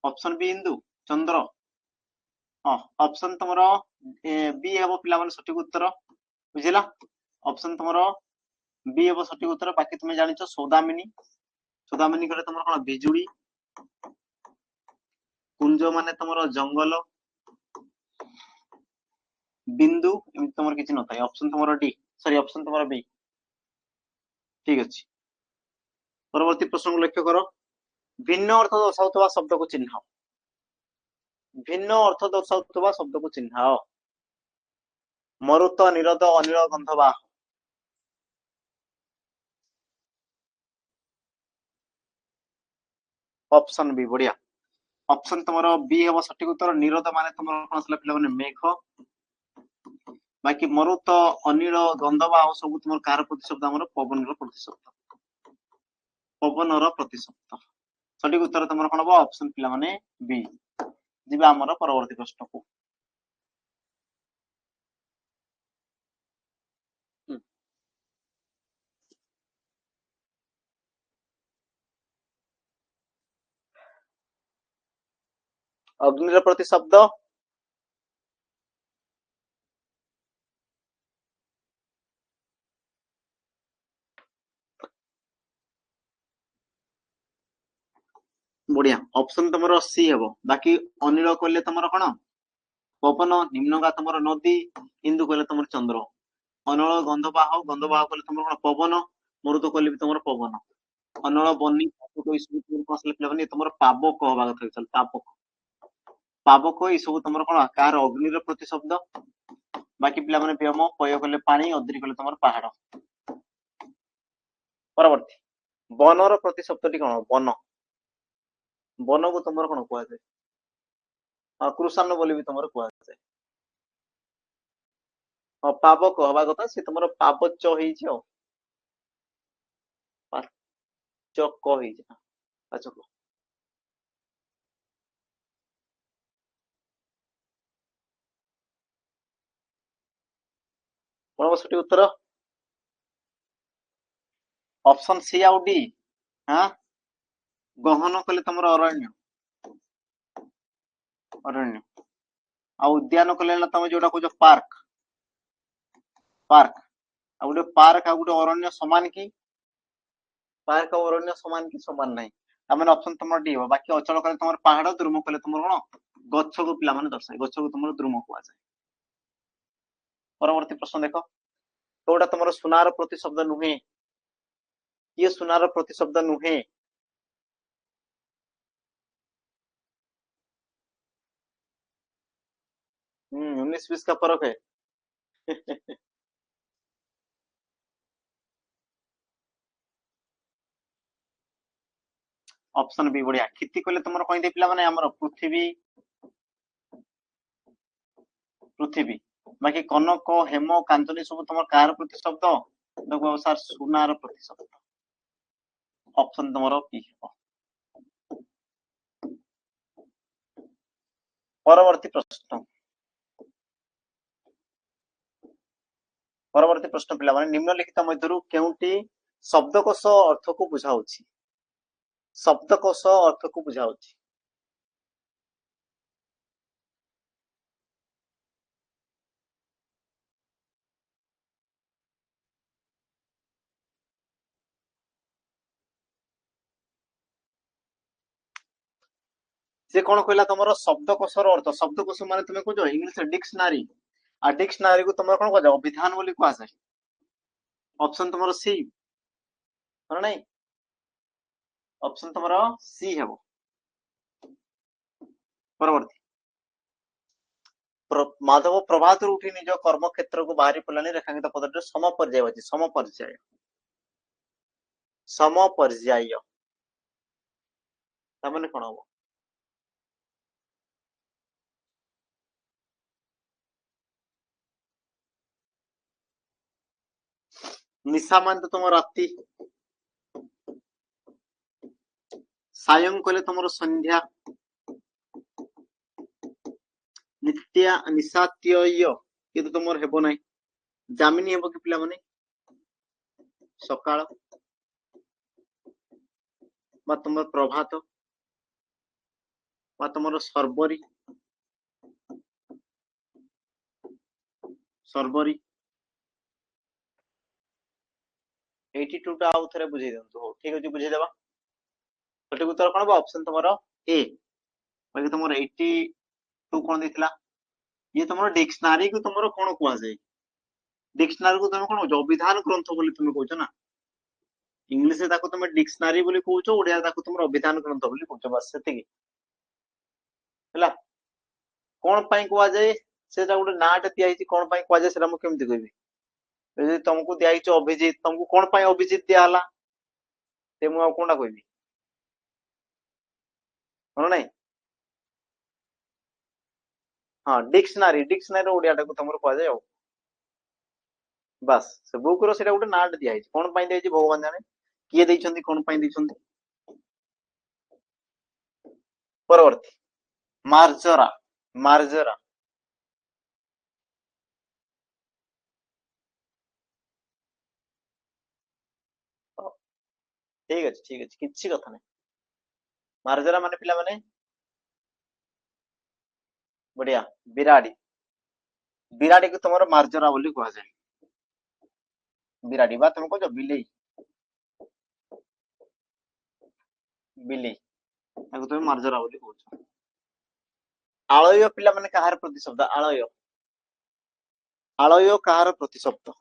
option B Indu Chandra हाँ ऑप्शन तुमरो बी हेबो पिला माने सठिक उत्तर बुझिला ऑप्शन तुमरो बी हेबो सठिक उत्तर बाकी तुम जानिछो सौदामिनी सौदामिनी करे तुमरो कोन बिजुली कुंज माने तुमरो जंगल बिंदु एमि तुमरो किछि न थाय ऑप्शन तुमरो डी सॉरी ऑप्शन तुमरो बी ठीक अछि परवर्ती प्रश्न को लक्ष्य करो भिन्न अर्थ दर्शाउतबा शब्द को चिन्ह भिन्न अर्थ दर्शाउतबा शब्द को चिन्ह मरुत निरद अनिल गंधवा ऑप्शन बी बढ़िया ऑप्शन तुमरो बी हेबो सठिक उत्तर निरद माने तुमरो कोन असला पिला माने मेघ बाकी मरुत अनिल गंधवा आ सब तुमर कार प्रतिशब्द हमर पवन रो प्रतिशब्द पवन रो प्रतिशब्द सठिक उत्तर तुमर कोन हबो ऑप्शन पिला माने बी जिबा हमर परवर्ती प्रश्न को अग्नि रो प्रतिशब्द बढ़िया ऑप्शन तुमरो सी हेबो बाकी अनिल कहले तुमरो कोन पवन निम्नगा तुमरो नदी इंदु कहले तुमरो चंद्र अनल गंधवाह कहले तुमरो कोन पवन मरुत कहले भी तुमरो पवन अनल बन्नी को इसु तुमरो असले पिला बनी तुमरो पावक होबा कथा चल पावक पावक ई सब तुमरो कोन कार अग्नि रो प्रतिशब्द बाकी पिला माने व्योम पय कहले पानी अद्रि कहले तुमरो पहाड़ परवर्ती वन रो प्रतिशब्दटी कोन वन वन को तुमरो कोन कुआ जाय कृषाण बोली भी तुमरो कुआ जाय पावक हवा कथा से तुमरो पावच होई छ पाचक होई छ पाचक कोन सठी उत्तर ऑप्शन सी आउ डी हां गहन कहले तुमरो अरण्य अरण्य आ उद्यान कहले तुम जोटा कहजो पार्क पार्क आ गुटे पार्क आ गुटे अरण्य समान की पार्क और अरण्य समान की समान नहीं तामेन ऑप्शन तुमरो डी हो बाकी अचल कहले तुमरो पहाड़ द्रुम कहले तुमरो कोन गच्छ को पिला माने दर्शाय गच्छ को तुमरो द्रुम कुआ जाय परवर्ती प्रश्न देखो कोडा तुमरो सुनार प्रतिशब्द नुहे ये सुनार प्रतिशब्द नुहे 19-20 का फर्क है ऑप्शन बी बढ़िया क्षिति कहले तुमरो कहि दे पिला माने हमर पृथ्वी पृथ्वी बाकी कनक हेम कांचनी सब तुमर कार प्रतिशब्द देखो सर सुनार प्रतिशब्द ऑप्शन तुमरो पी परवर्ती प्रश्न परवर्ती प्रश्न पिला माने निम्नलिखित मध्यरु केउटी शब्दकोश अर्थ को बुझाउछि शब्दकोश अर्थ को बुझाउछि से कोन कहला तुमरो शब्दकोश रो अर्थ शब्दकोश माने तुमे को जो इंग्लिश डिक्शनरी आ डिक्शनरी को तुमरो कोन को जाओ विधान बोली को आसे ऑप्शन तुमरो सी और नहीं ऑप्शन तुमरो सी हेबो परवर्ती ମାଧବ ପ୍ରଭାତରୁ ଉଠି ନିଜ କର୍ମକ୍ଷେତ୍ରକୁ ବାହାରି ପଡ଼ିଲାଣି ରେଖାଙ୍କିତ ପଦଟିରେ ସମପର୍ଯ୍ୟାୟ ଅଛି ସମପର୍ଯ୍ୟାୟ ସମପର୍ଯ୍ୟାୟ ତାମାନେ କଣ ହବ ନିଶା ମାନେ ତ ତମ ରାତି ସାୟଂ କହିଲେ ତମର ସନ୍ଧ୍ୟା ନିତ୍ୟା ନିଶାତ୍ୟୟ କିନ୍ତୁ ତମର ହେବ ନାହିଁ ଜାମିନି ହେବ କି ପିଲାମାନେ ସକାଳ ବା ତମର ପ୍ରଭାତ ବା ତମର ସର୍ବରୀ ସର୍ବରୀ 82 ଟା ଆଉ ଥରେ ବୁଝେଇ ଦିଅନ୍ତୁ ହଉ ଠିକ ଅଛି ବୁଝେଇଦେବା ସଠିକ ଉତ୍ତର କଣ ହବ ଅପସନ ତମର ଏ ବାକି ତମର 82 କଣ ଦେଇଥିଲା ये तुम डिक्शनारी को तुम कौन कहुए डिक्शनारी को तुम कौन अभिधान ग्रंथ बोली तुम कौच ना इंग्लिश तुम डिक्शनारी बोली कौच ओडिया तुम अभिधान ग्रंथ बोली कौच बस से कौन पाई कहुए से गोटे नाटे दिखाई कौन पाई कहुए से केमती कहबी यदि तुमको दिखाई अभिजित तुमको कौन पाई अभिजित दियाला ते मु कौनटा कहबी हाँ ना हाँ डिक्शनारी डिक्शनारी ओडियाटा को तुम कहुए बस से बुक रो सेटा गोटे नाट दिया कौन पाई दिया भगवान जाने किए देइछंती कौन पाई देइछंती परवर्ती मार्जरा मार्जरा ठीक अच्छे किसी कथा नहीं मार्जरा माने पिला माने बढ़िया बिराड़ी बिराड़ी को तुम मार्जरा बोली कह जाए बिराड़ी बा तुम कह बिलेई बिलेई तुम मार्जरा बोली कह आलय पिला माने कहार प्रतिशब्द आलय आलय कहार प्रतिशब्द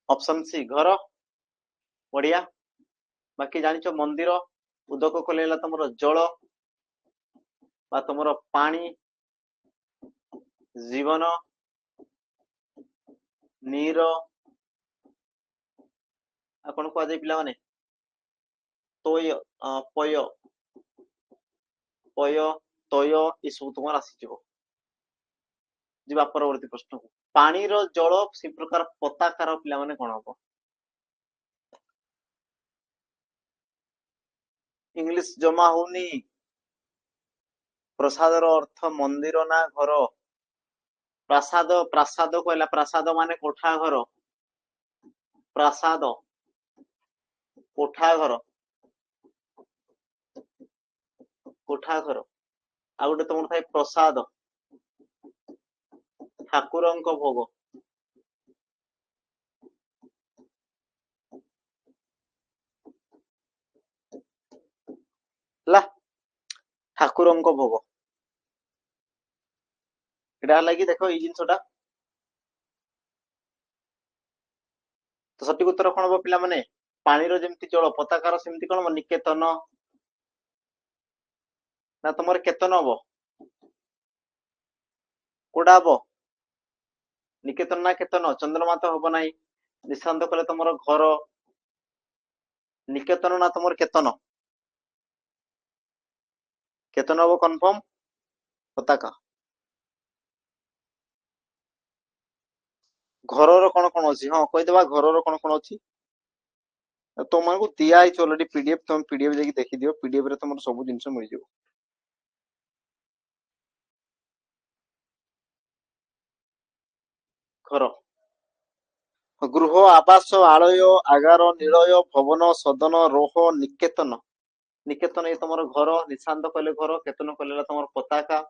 ऑप्शन सी घर बढ़िया बाकी जानिछ मंदिर उदक कले तुम जल बा तुम पानी जीवन नीर कौन कह जाए पिला माने तोय पय पय तय ये सब तुम आसीज जा परवर्ती प्रश्न को पानी रो जल से प्रकार पताकार पिला माने कौन हम इंग्लिश जमा होनी प्रसाद अर्थ मंदिर ना घर प्रासाद प्रासाद कहला प्रासाद माने कोठा घर प्रासाद कोठा घर कोठा घर आ गोटे तुम थाए प्रसाद ठाकुर भोग ठाकुर भोग एटा लगी देखो ये जिनसटा तो सठिक उत्तर कौन हम पिला माने पानी रो जेमती जल पताकार सेमती कौन हम निकेतन ना तुम केतन हम कोड़ा हम निकेतन ना केतन चंद्रमा तो हम ना निशांत कले तुम घर निकेतन ना तुम केतन केतन हम कन्फर्म पताका घर कौन कौन अच्छी हाँ कहीदेवा घर कौन कौन अच्छी तुमको दिखाई अलरेडी पीडीएफ तुम पीडीएफ जाकि देखिदियो पीडीएफ रे तुम सब जिन मिल जाए घर गृह आवास आलय आगार निलय भवन सदन रोह निकेतन निकेतन ये तुम घर निशांत कले घर केतन कले तुम पताका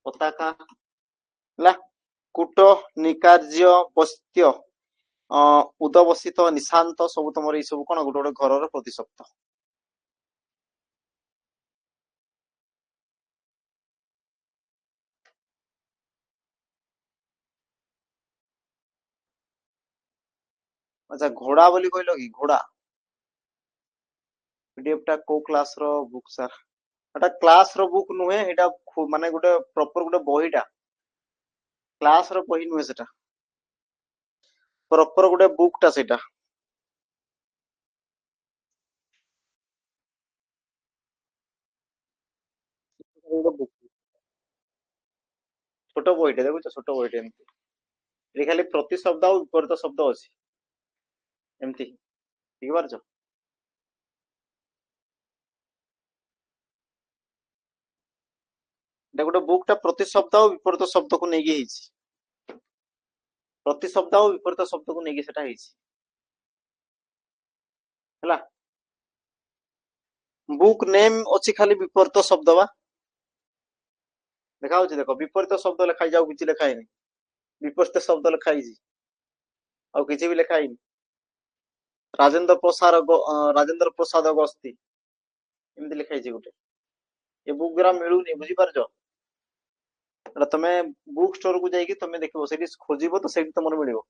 पताका कूट निकार्य बस्त्य उदबसित निशांत सब तुम ये सब कौन गोटे गोटे घर प्रतिशब्द अच्छा घोड़ा बोली कहलो कि घोड़ा पीडीएफ टा को क्लास रो बुक सर एटा क्लास रो बुक नुहे एटा माने गोटे प्रॉपर गोटे बहीटा क्लास रो बही नुहे सेटा प्रॉपर गोटे बुक टा सेटा ଗୋଟେ book, छोट बहीटे देखो छोट बहीटे एमती ये खाली प्रति शब्द और विपरीत शब्द अछि एमती ठीक पारछ एटा गोटे बुक टा प्रति शब्द और विपरीत शब्द को नेकी ହେଇଛି प्रति शब्द और विपरीत शब्द को नेकी सेटा ହେଇଛି ହେଲା बुक नेम अछि खाली विपरीत शब्द बा देखा होछि देखो विपरीत शब्द लिखा जाऊ किछि लिखा हैनी विपरीत शब्द लिखा ହେଇଛି ଆଉ କିଛି ବି ଲେଖା ହେଇନି ରାଜେନ୍ଦ୍ର ପ୍ରସାଦ ଗସ୍ତି ଏମିତି ଲେଖା ହେଇଛି ଗୋଟେ ଏ ବୁକ୍ ଗୁରା ମିଳୁନି ବୁଝିପାରୁଛ ଏଟା ତମେ ବୁକ୍ ଷ୍ଟୋर କୁ ଯାଇକି ତମେ ଦେଖିବ ସେଠି ଖୋଜିବ ତ ସେଇଠି ତମର ମିଳିବ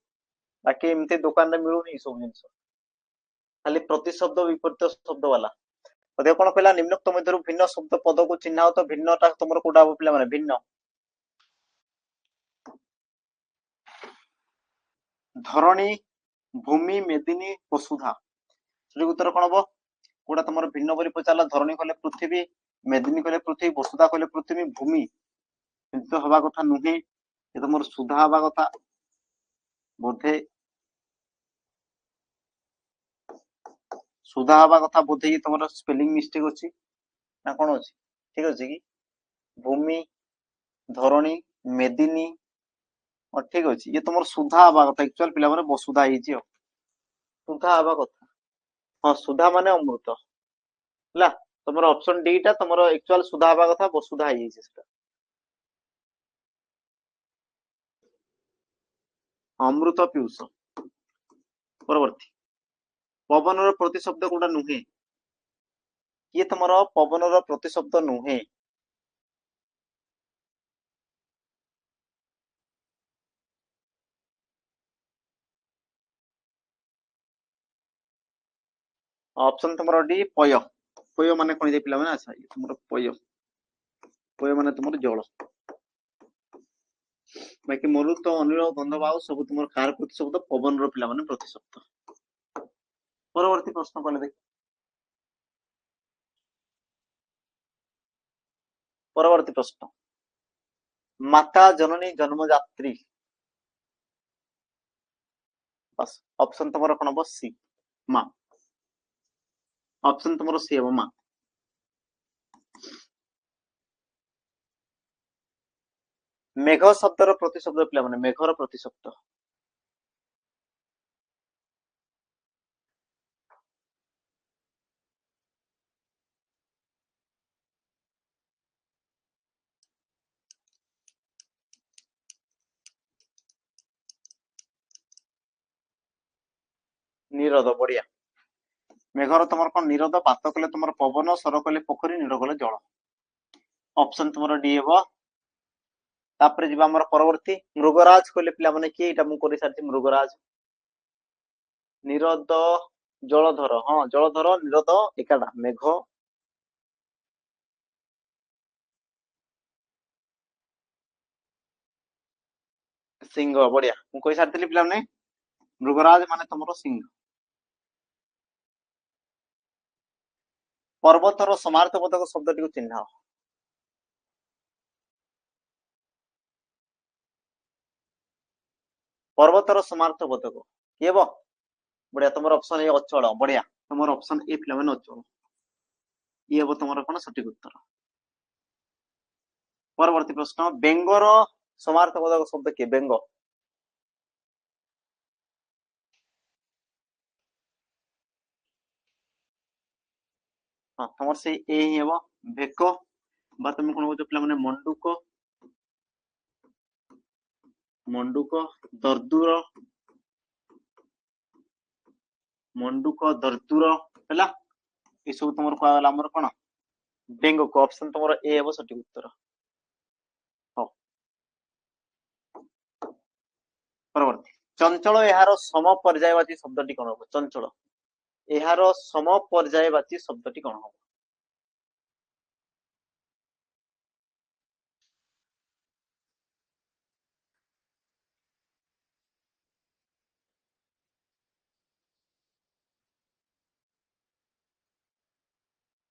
ବାକି ଏମିତି ଦୋକାନରେ ମିଳୁନି ଏ ସବୁ ଜିନିଷ ଖାଲି ପ୍ରତି ଶବ୍ଦ ବିପରୀତ ଶବ୍ଦ ବାଲା ଅଧିକ କଣ କହିଲା ନିମ୍ନୋକ୍ତ ମଧ୍ୟରୁ ଭିନ୍ନ ଶବ୍ଦ ପଦକୁ ଚିହ୍ନାଅ ତ ଭିନ୍ନଟା ତମର କୋଉଟା ହବ ପିଲାମାନେ ଭିନ୍ନ ଧରଣୀ ଭୂମି ମେଦିନୀ ବସୁଧା ସଠିକ ଉତ୍ତର କଣ ହବ କୋଉଟା ତମର ଭିନ୍ନ ବୋଲି ପଚାରିଲା ଧରଣୀ କହିଲେ ପୃଥିବୀ ମେଦିନୀ କହିଲେ ପୃଥିବୀ ବସୁଧା କହିଲେ ପୃଥିବୀ ଭୂମି କିନ୍ତୁ ହବା କଥା ନୁହେଁ ଏ ତମର ସୁଧା ହବା କଥା ବୋଧେ ସୁଧା ହବା କଥା ବୋଧେ ତମର ସ୍ପେଲିଂ ମିଷ୍ଟେକ୍ ଅଛି ନା କଣ ଅଛି ଠିକ ଅଛି କି ଭୂମି ଧରଣୀ ମେଦିନୀ ଠିକ ଅଛି ଇଏ ତମର ସୁଧା ହବା କଥା एक्चुअल ପିଲା ମାନେ ବସୁଧା ହେଇଛି ଆଉ ସୁଧା ହବା କଥା ହଁ ସୁଧା ମାନେ ଅମୃତ ହେଲା ତମର ଅପସନ ଡି ଟା ତମର एक्चुअल ସୁଧା ହବା କଥା ବସୁଧା ହେଇଯାଇଛି ସେଟା ଅମୃତ ପିୟୁଷ ପରବର୍ତ୍ତୀ ପବନର ପ୍ରତିଶବ୍ଦ କୋଉଟା ନୁହେଁ କିଏ ତମର ପବନର ପ୍ରତିଶବ୍ଦ ନୁହେଁ ऑप्शन तुमरो डी पय पय माने कोन जे पिला माने आछा तुमरो पय माने तुमरो जल बाकी मरुत अनिल गंध बायु सब तुमर कार प्रति शब्द पवन रो पिला माने प्रति शब्द परवर्ती प्रश्न कोन देख परवर्ती प्रश्न माता जननी जन्मदात्री बस ऑप्शन तुमरो कोन हबो सी मां ऑप्शन तुमरो सी हबो मां मेघ शब्दर प्रतिशब्द पिला माने मेघर प्रतिशब्द निरोध बढ़िया मेघर तुमर कोन निरोध बात कले तुमर पवन सर कले पोखरी निरो कले जल ऑप्शन तुमर डी हबो तापर जिबा हमर परवर्ती मृगराज कले पिला माने की एटा मु करि सारती मृगराज निरोध जलधर हाँ जलधर निरोध एकाडा मेघ सिंह बढ़िया मु कहि सारती पिला माने मृगराज माने तुमर सिंह पर्वतर समार्थबोधक शब्दटी को चिन्ह पर्वतर समार्थबोधक किए बो बढ़िया तुम ऑप्शन ए अचल बढ़िया तुम ऑप्शन ए पिला माने अचल ये हबो तुमर कोन सटीक उत्तर परवर्ती प्रश्न बेंगर समार्थबोधक शब्द के बेंग हाँ तुम से ए ही हबो भेक बा तुम कोन बोलछो पिला माने मंडूक मंडूक दर्दुर मंडूक दर्दुर हैला ए सब तुमर को आला हमर कोन बेंग को ऑप्शन तुमर ए हबो सटीक उत्तर हो परवर्ती ଚଞ୍ଚଳ ଏହାର ସମପର୍ଯ୍ୟାୟବାଚୀ ଶବ୍ଦଟି କଣ ହବ? ଚଞ୍ଚଳ ଏହାର ସମପର୍ଯ୍ୟାୟବାଚୀ ଶବ୍ଦଟି କଣ ହବ?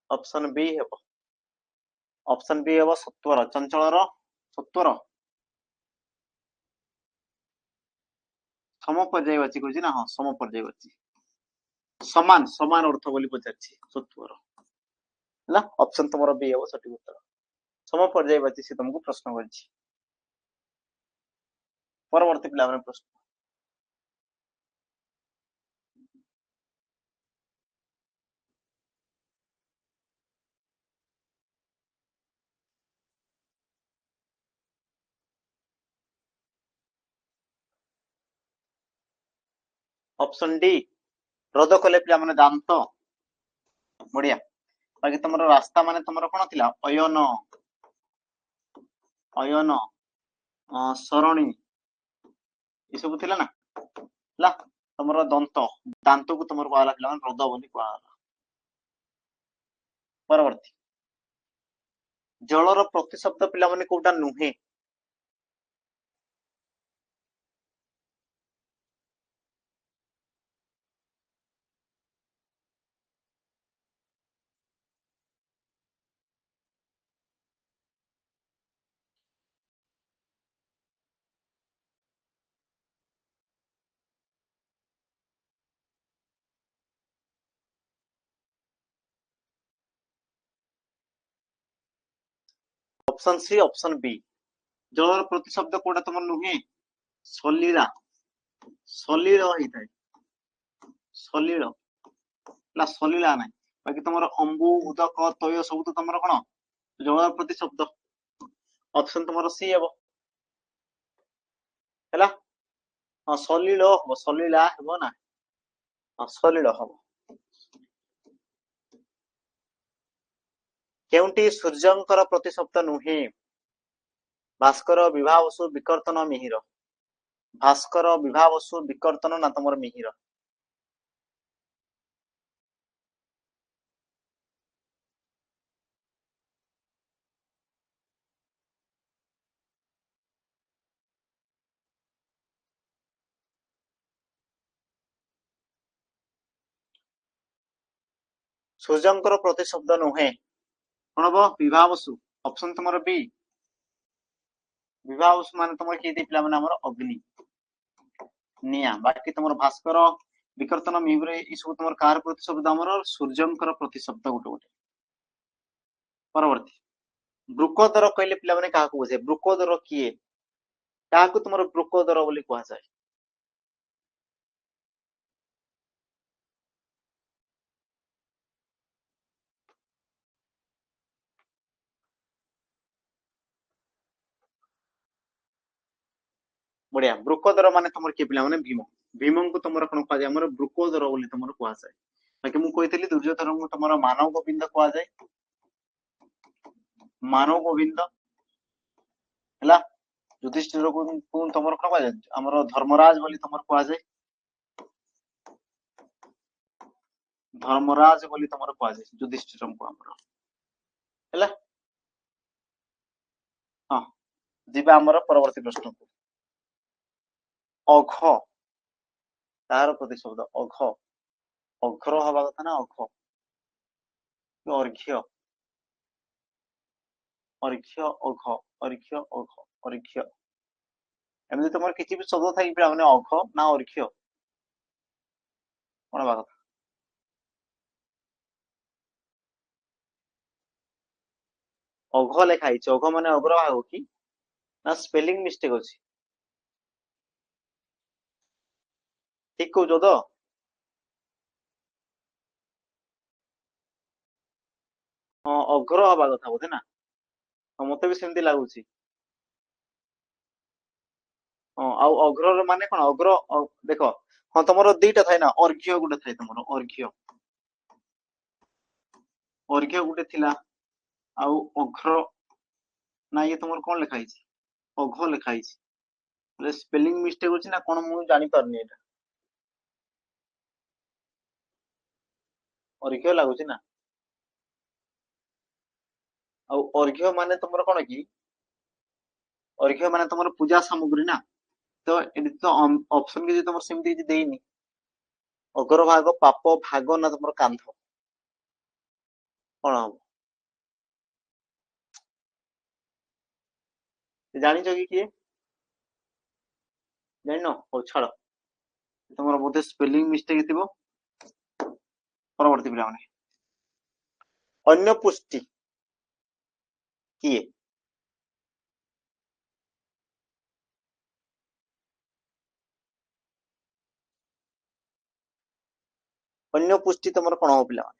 ଅପସନ ବି ହେବ। ଅପସନ ବି ହେବ ସତ୍ୱର। ଚଞ୍ଚଳର ସତ୍ୱର ସମପର୍ଯ୍ୟାୟବାଚୀ କହୁଛି ନା? ହଁ, ସମପର୍ଯ୍ୟାୟବାଚୀ। ସମାନ ସମାନ ଅର୍ଥ ବୋଲି ପଚାରିଛି ସତ୍ୱର ହେଲା। ଅପସନ ତମର ବି ହେବ ସଠିକ ଉତ୍ତର। ସମପର୍ଯ୍ୟାୟବାଚୀ ସେ ତମକୁ ପ୍ରଶ୍ନ କରିଛି। ପରବର୍ତ୍ତୀ ପିଲାମାନେ ପ୍ରଶ୍ନ। ଅପସନ ଡି ରଦ କଲେ ପିଲାମାନେ ଦାନ୍ତ। ବଢିଆ। ବାକି ତମର ରାସ୍ତା ମାନେ ତମର କଣ ଥିଲା? ଅୟନ, ଅୟନ, ସରଣୀ ଏସବୁ ଥିଲା ନା ହେଲା। ତମର ଦନ୍ତ, ଦାନ୍ତକୁ ତମର କୁହାଗଲା ପିଲାମାନେ ରଦ ବୋଲି କୁହାଗଲା। ପରବର୍ତ୍ତୀ ଜଳର ପ୍ରତିଶବ୍ଦ ପିଲାମାନେ କୋଉଟା ନୁହେଁ? ଅପସନ ସି, ଅପସନ ବି। ଜଳର ପ୍ରତିଶବ୍ଦ କୋଉଟା ତମର ନୁହେଁ? ସଲିଳା, ସଲିଳ ହେଇଥାଏ। ସଲିଳ ହେଲା, ସଲିଳା ନାହିଁ। ବାକି ତମର ଅମ୍ବୁ, ଉଦକ, ତୋୟ ସବୁ ତ ତମର କଣ? ଜଳର ପ୍ରତିଶବ୍ଦ। ଅପସନ ତମର ସି ହେବ ହେଲା। ହଁ, ସଲିଳ ହବ, ସଲିଳା ହେବ ନା? ହଁ, ସଲିଳ ହବ। କେଉଁଟି ସୂର୍ଯ୍ୟଙ୍କର ପ୍ରତିଶବ୍ଦ ନୁହେଁ? ଭାସ୍କର, ବିଭାବସୁ, ବିକର୍ତ୍ତନ, ମିହିର। ଭାସ୍କର, ବିଭାବସୁ, ବିକର୍ତ୍ତନ ନା ତମର ମିହିର? ସୂର୍ଯ୍ୟଙ୍କର ପ୍ରତିଶବ୍ଦ ନୁହେଁ। କଣ ହବ? ବିଭାବସୁ। ଅପସନ ତମର ବି। ବିଭାବସୁ ମାନେ ତମର କିଏ ପିଲାମାନେ? ଆମର ଅଗ୍ନି, ନିଆଁ। ବାକି ତମର ଭାସ୍କର, ବିକର୍ତ୍ତନ, ମିହିର ଏଇ ସବୁ ତମର କାହାର ପ୍ରତିଶବ୍ଦ? ଆମର ସୂର୍ଯ୍ୟଙ୍କର ପ୍ରତିଶବ୍ଦ ଗୋଟେ ଗୋଟେ। ପରବର୍ତ୍ତୀ ବୃକୋଦର କହିଲେ ପିଲାମାନେ କାହାକୁ ବୁଝେ? ବୃକୋଦର କିଏ? କାହାକୁ ତମର ବୃକୋଦର ବୋଲି କୁହାଯାଏ? ବଢିଆ। ବୃକୋଦର ମାନେ ତମର କିଏ ପିଲାମାନେ? ଭୀମ। ଭୀମଙ୍କୁ ତମର କଣ କୁହାଯାଏ? ଆମର ବୃକୋଦର ବୋଲି ତମର କୁହାଯାଏ। ବାକି ମୁଁ କହିଥିଲି ଦୁର୍ଯ୍ୟୋଧନଙ୍କୁ ତମର ମାନବ ଗୋବିନ୍ଦ କୁହାଯାଏ। ମାନବ ଗୋବିନ୍ଦ ହେଲା। ଯୁଧିଷ୍ଠିରକୁ ତମର କଣ କୁହାଯାଏ? ଆମର ଧର୍ମରାଜ ବୋଲି ତମର କୁହାଯାଏ। ଧର୍ମରାଜ ବୋଲି ତମର କୁହାଯାଏ ଯୁଧିଷ୍ଠିରଙ୍କୁ ଆମର ହେଲା। ହଁ, ଯିବା ଆମର ପରବର୍ତ୍ତୀ ପ୍ରଶ୍ନକୁ। ଅଘ, ତାର ପ୍ରତିଶବ୍ଦ ଅଘ। ଅଘ୍ର ହବା କଥା ନା ଅଘ? ଅର୍ଘ୍ୟ, ଅର୍ଘ୍ୟ, ଅଘ, ଅର୍ଘ୍ୟ, ଅଘ, ଅର୍ଘ୍ୟ। ଏମିତି ତମର କିଛି ବି ଶବ୍ଦ ଥାଇ ପିଲାମାନେ ଅଘ ନା ଅର୍ଘ୍ୟ? କଣ ହବା କଥା? ଅଘ ଲେଖା ହେଇଛି। ଅଘ ମାନେ ଅଗ୍ରଭାଗ କି? ନା ସ୍ପେଲିଂ ମିଷ୍ଟେକ୍ ଅଛି? ଠିକ କହୁଛ ତ? ହଁ, ଅଗ୍ର ହବା କଥା ବୋଧେ ନା? ହଁ, ମତେ ବି ସେମିତି ଲାଗୁଛି। ହଁ, ଆଉ ଅଗ୍ରର ମାନେ କଣ? ଅଗ୍ର ଦେଖ, ହଁ ତମର ଦିଟା ଥାଏ ନା? ଅର୍ଘ୍ୟ ଗୋଟେ ଥାଏ ତମର, ଅର୍ଘ୍ୟ। ଅର୍ଘ୍ୟ ଗୋଟେ ଥିଲା, ଆଉ ଅଘ୍ର। ନା ଇଏ ତମର କଣ ଲେଖା ହେଇଛି? ଅଘ ଲେଖା ହେଇଛି। ସ୍ପେଲିଂ ମିଷ୍ଟେକ୍ ଅଛି ନା କଣ ମୁଁ ଜାଣିପାରୁନି ଏଇଟା। ଅର୍ଘ୍ୟ ଲାଗୁଛି ନା। ଆଉ ଅର୍ଘ୍ୟ ମାନେ ତମର କଣ କି? ଅର୍ଘ୍ୟ ମାନେ ତମର ପୂଜା ସାମଗ୍ରୀ ନା। ତ ଏଠି ତ ଅପସନ କିଛି ତମର ସେମିତି କିଛି ଦେଇନି। ଅଗ୍ରଭାଗ, ପାପ ଭାଗ ନା ତମର କାନ୍ଧ, କଣ ହବ? ଜାଣିଛ କି କିଏ? ଜାଣିନ? ହଉ ଛାଡ, ତମର ବୋଧେ ସ୍ପେଲିଂ ମିଷ୍ଟେକ୍ ଥିବ। ପରବର୍ତ୍ତୀ ପିଲାମାନେ, ଅନ୍ୟ ପୁଷ୍ଟି କିଏ? ଅନ୍ୟ ପୁଷ୍ଟି ତମର କଣ ହବ ପିଲାମାନେ?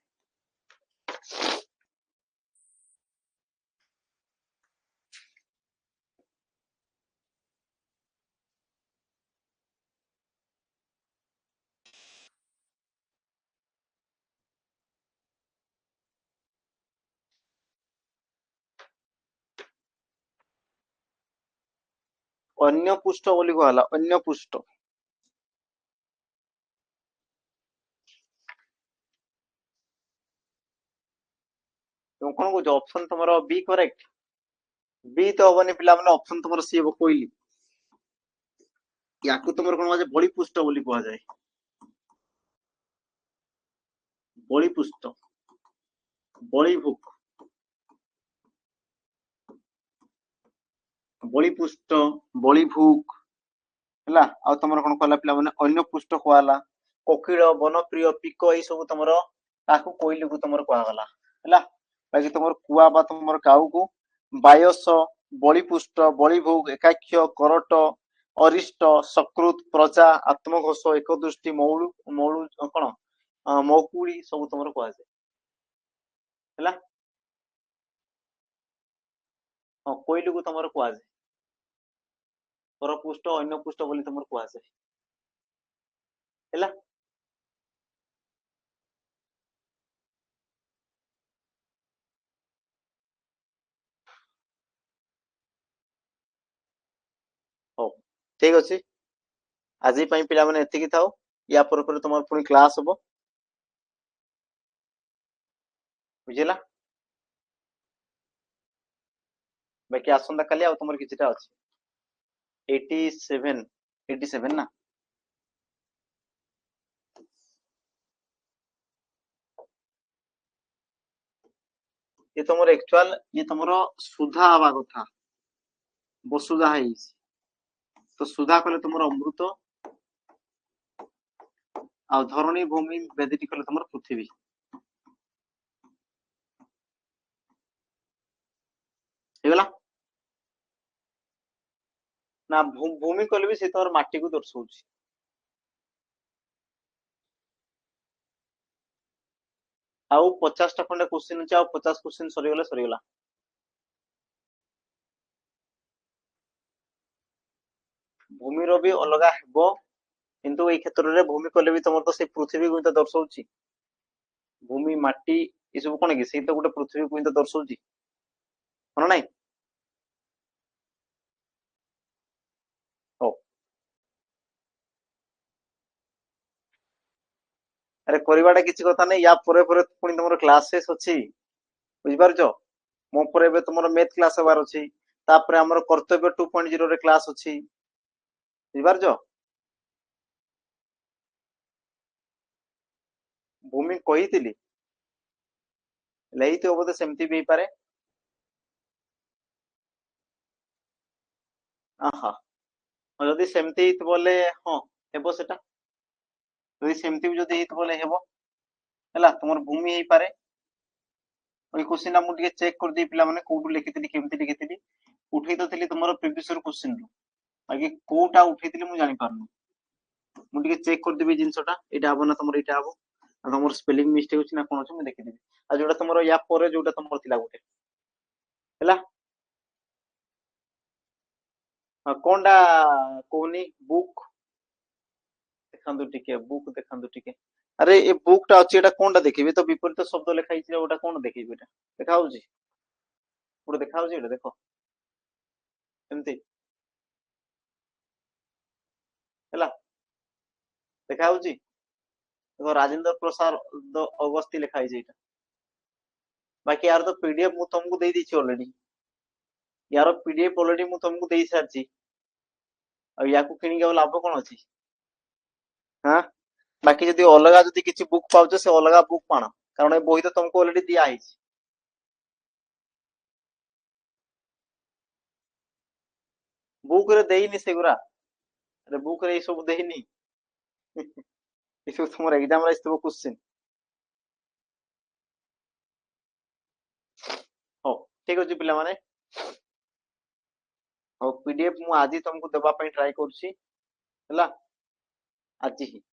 ଅନ୍ୟ ପୁଷ୍ଟ ବୋଲି କୁହାଗଲା, ଅନ୍ୟ ପୁଷ୍ଟ। ତମେ କଣ କହୁଛ? ଅପସନ ତମର ବି କରେକ୍ଟ? ବି ତ ହବନି ପିଲାମାନେ, ଅପସନ ତମର ସି ହବ, କୋଇଲି। ୟାକୁ ତମର କଣ କୁହାଯାଏ? ବଳି ପୁଷ୍ଟ ବୋଲି କୁହାଯାଏ। ବଳି ପୁଷ୍ଟ, ବଳି ଭୁକ୍, ବଳି ପୁଷ୍ଟ, ବଳି ଭୁକ୍ ହେଲା। ଆଉ ତମର କଣ କହିଲା ପିଲାମାନେ? ଅନ୍ୟ ପୁଷ୍ଟ କୁହାଗଲା। କୋକିଳ, ବନପ୍ରିୟ, ପିକ, ଏଇ ସବୁ ତମର ତାକୁ କୋଇଲିକୁ ତମର କୁହାଗଲା ହେଲା। ବାକି ତମର କୁଆ ବା ତମର କାଉକୁ ବାୟସ, ବଳିପୁଷ୍ଟ, ବଳିଭୋଗ, ଏକାକ୍ଷ, କରଟ, ଅରିଷ୍ଟ, ସକୃତ, ପ୍ରଜା, ଆତ୍ମଘୋଷ, ଏକଦୃଷ୍ଟି, ମଉଳୁ ମଉଳୁ କଣ ମୌକୁଳି ସବୁ ତମର କୁହାଯାଏ ହେଲା। ହଁ, କୋଇଲିକୁ ତମର କୁହାଯାଏ ପରପୁଷ୍ଟ, ଅନ୍ୟ ପୁଷ୍ଟ ବୋଲି ତମର କୁହାଯାଏ ହେଲା। ହଉ, ଠିକ ଅଛି। ଆଜି ପାଇଁ ପିଲାମାନେ ଏତିକି ଥାଉ। ୟା ପରେ ତମର ପୁଣି କ୍ଲାସ ହବ, ବୁଝିଲା। ବାକି ଆସନ୍ତା କାଲି ଆଉ ତମର କିଛିଟା ଅଛି। 87, 87 ନା। ये तमर एक्चुअल ये तमर सुधा हवा कथा, वसुधा ହେଇଛି। ତ ସୁଧା କଲେ ତମର ଅମୃତ, ଆଉ ଧରଣୀ ଭୂମି ବେଦିଟି କଲେ ତମର ପୃଥିବୀ। ହେଇଗଲା ନା? ଭୂମି କଲେ ବି ସେ ତମର ମାଟିକୁ ଦର୍ଶଉଛି। ଆଉ 50ଟା ଖଣ୍ଡେ କ୍ୱେଶ୍ଚିନ୍ ଅଛି, ଆଉ 50 କ୍ୱେଶ୍ଚିନ୍ ସରିଗଲେ ସରିଗଲା। ଭୂମିର ବି ଅଲଗା ହେବ, କିନ୍ତୁ ଏଇ କ୍ଷେତ୍ରରେ ଭୂମି କଲେ ବି ତମର ତ ସେଇ ପୃଥିବୀକୁ ହିଁ ତ ଦର୍ଶଉଛି। ଭୂମି, ମାଟି ଏସବୁ କଣ କି? ସେଇ ତ ଗୋଟେ ପୃଥିବୀକୁ ହିଁ ତ ଦର୍ଶଉଛି, ହଁ ନାଇଁ? ହଉ, ଆରେ କରିବାଟା କିଛି କଥା ନାହିଁ। ୟା ପରେ ପୁଣି ତମର କ୍ଲାସେସ୍ ଅଛି, ବୁଝିପାରୁଛ? ମୋ ପରେ ଏବେ ତମର ମ୍ୟାଥ କ୍ଲାସ ହବାର ଅଛି, ତାପରେ ଆମର କର୍ତ୍ତବ୍ୟ 2.0 ରେ କ୍ଲାସ ଅଛି, ବୁଝିପାରୁଛ? ଭୂମି କହିଥିଲି, ହେଇଥିବ ବୋଧେ, ସେମିତି ବି ହେଇପାରେ। ଆହା, ଯଦି ସେମିତି ହେଇଥିବ ବୋଲେ ହଁ, ହେବ ସେଟା। ଯଦି ସେମିତି ବି ଯଦି ହେଇଥିବ ବୋଲେ ହେବ ହେଲା। ତମର ଭୂମି ହେଇପାରେ। ওই କୋଶ୍ଚିନ୍ ମୁଁ ଟିକେ ଚେକ୍ କରିଦେଇ ପିଲାମାନେ କୋଉଠୁ ଲେଖିଥିଲି, କେମିତି ଲେଖିଥିଲି। ଉଠେଇ ତ ଥିଲି ତମର ପ୍ରିଭିୟସ୍ ଇୟର କୋଶ୍ଚିନ୍ ରୁ, ବାକି କୋଉଟା ଉଠେଇଥିଲି ମୁଁ ଜାଣିପାରୁନି। ମୁଁ ଟିକେ ଚେକ୍ କରିଦେବି ଜିନିଷଟା, ଏଇଟା ହବ ନା ତମର ଏଇଟା ହବ, ଆଉ ତମର ସ୍ପେଲିଂ ମିଷ୍ଟେକ୍ ଅଛି ନା କଣ ଅଛି ମୁଁ ଦେଖିଦେବି। ଆଉ ଯୋଉଟା ତମର ୟା ପରେ ଯୋଉଟା ତମର ଥିଲା ଗୋଟେ ହେଲା। କଣଟା କହୁନି? ବୁକ୍ ଦେଖାନ୍ତୁ ଟିକେ, ବୁକ୍ ଦେଖାନ୍ତୁ ଟିକେ। ଆରେ ଏ ବୁକ୍ ଟା ଅଛି, ଏଟା କଣଟା ଦେଖିବି ତ? ବିପରୀତ ଶବ୍ଦ ଲେଖା ହେଇଛି, ଓଟା କଣ ଦେଖିବି? ଏଟା ଦେଖା ହଉଛି, ଗୋଟେ ଦେଖା ହଉଛି, ଏଇଟା ଦେଖ ଏମିତି। ହେଲା ଦେଖା ହଉଛି ଦେଖ ରାଜେନ୍ଦ୍ର ପ୍ରସାଦ ଅଗସ୍ତି ଲେଖା ହେଇଛି ଏଇଟା। ବାକି यार तो पीडीएफ ମୁଁ ତମକୁ ଦେଇ ଦେଇଛି ଅଲରେଡି। यार पीडीएफ ଅଲରେଡି ମୁଁ ତମକୁ ଦେଇ ସାରିଛି। ଆଉ ୟାକୁ କିଣିକି ଆଉ ଲାଭ କଣ ଅଛି? ହଁ ବାକି ଯଦି ଅଲଗା ଯଦି କିଛି ବୁକ୍ ପାଉଛ ସେ ଅଲଗା ବୁକ୍ ଆଣ, କାରଣ ଏ ବହି ତ ତମକୁ ଅଲରେଡି ଦିଆ ହେଇଛି। ବୁକ୍ ରେ ଦେଇନି ସେଗୁରା, ବୁକ୍ ରେ ଏଇ ସବୁ ଦେଇନି। ଏସବୁ ତମର ଏକ୍ଜାମ ରେ ଆସିଥିବ କ୍ୱଶ୍ଚିନ୍। ହଉ ଠିକ ଅଛି ପିଲାମାନେ, ହଉ ପିଡିଏଫ ମୁଁ ଆଜି ତମକୁ ଦେବା ପାଇଁ ଟ୍ରାଏ କରୁଛି ହେଲା, ଆଜି ହିଁ।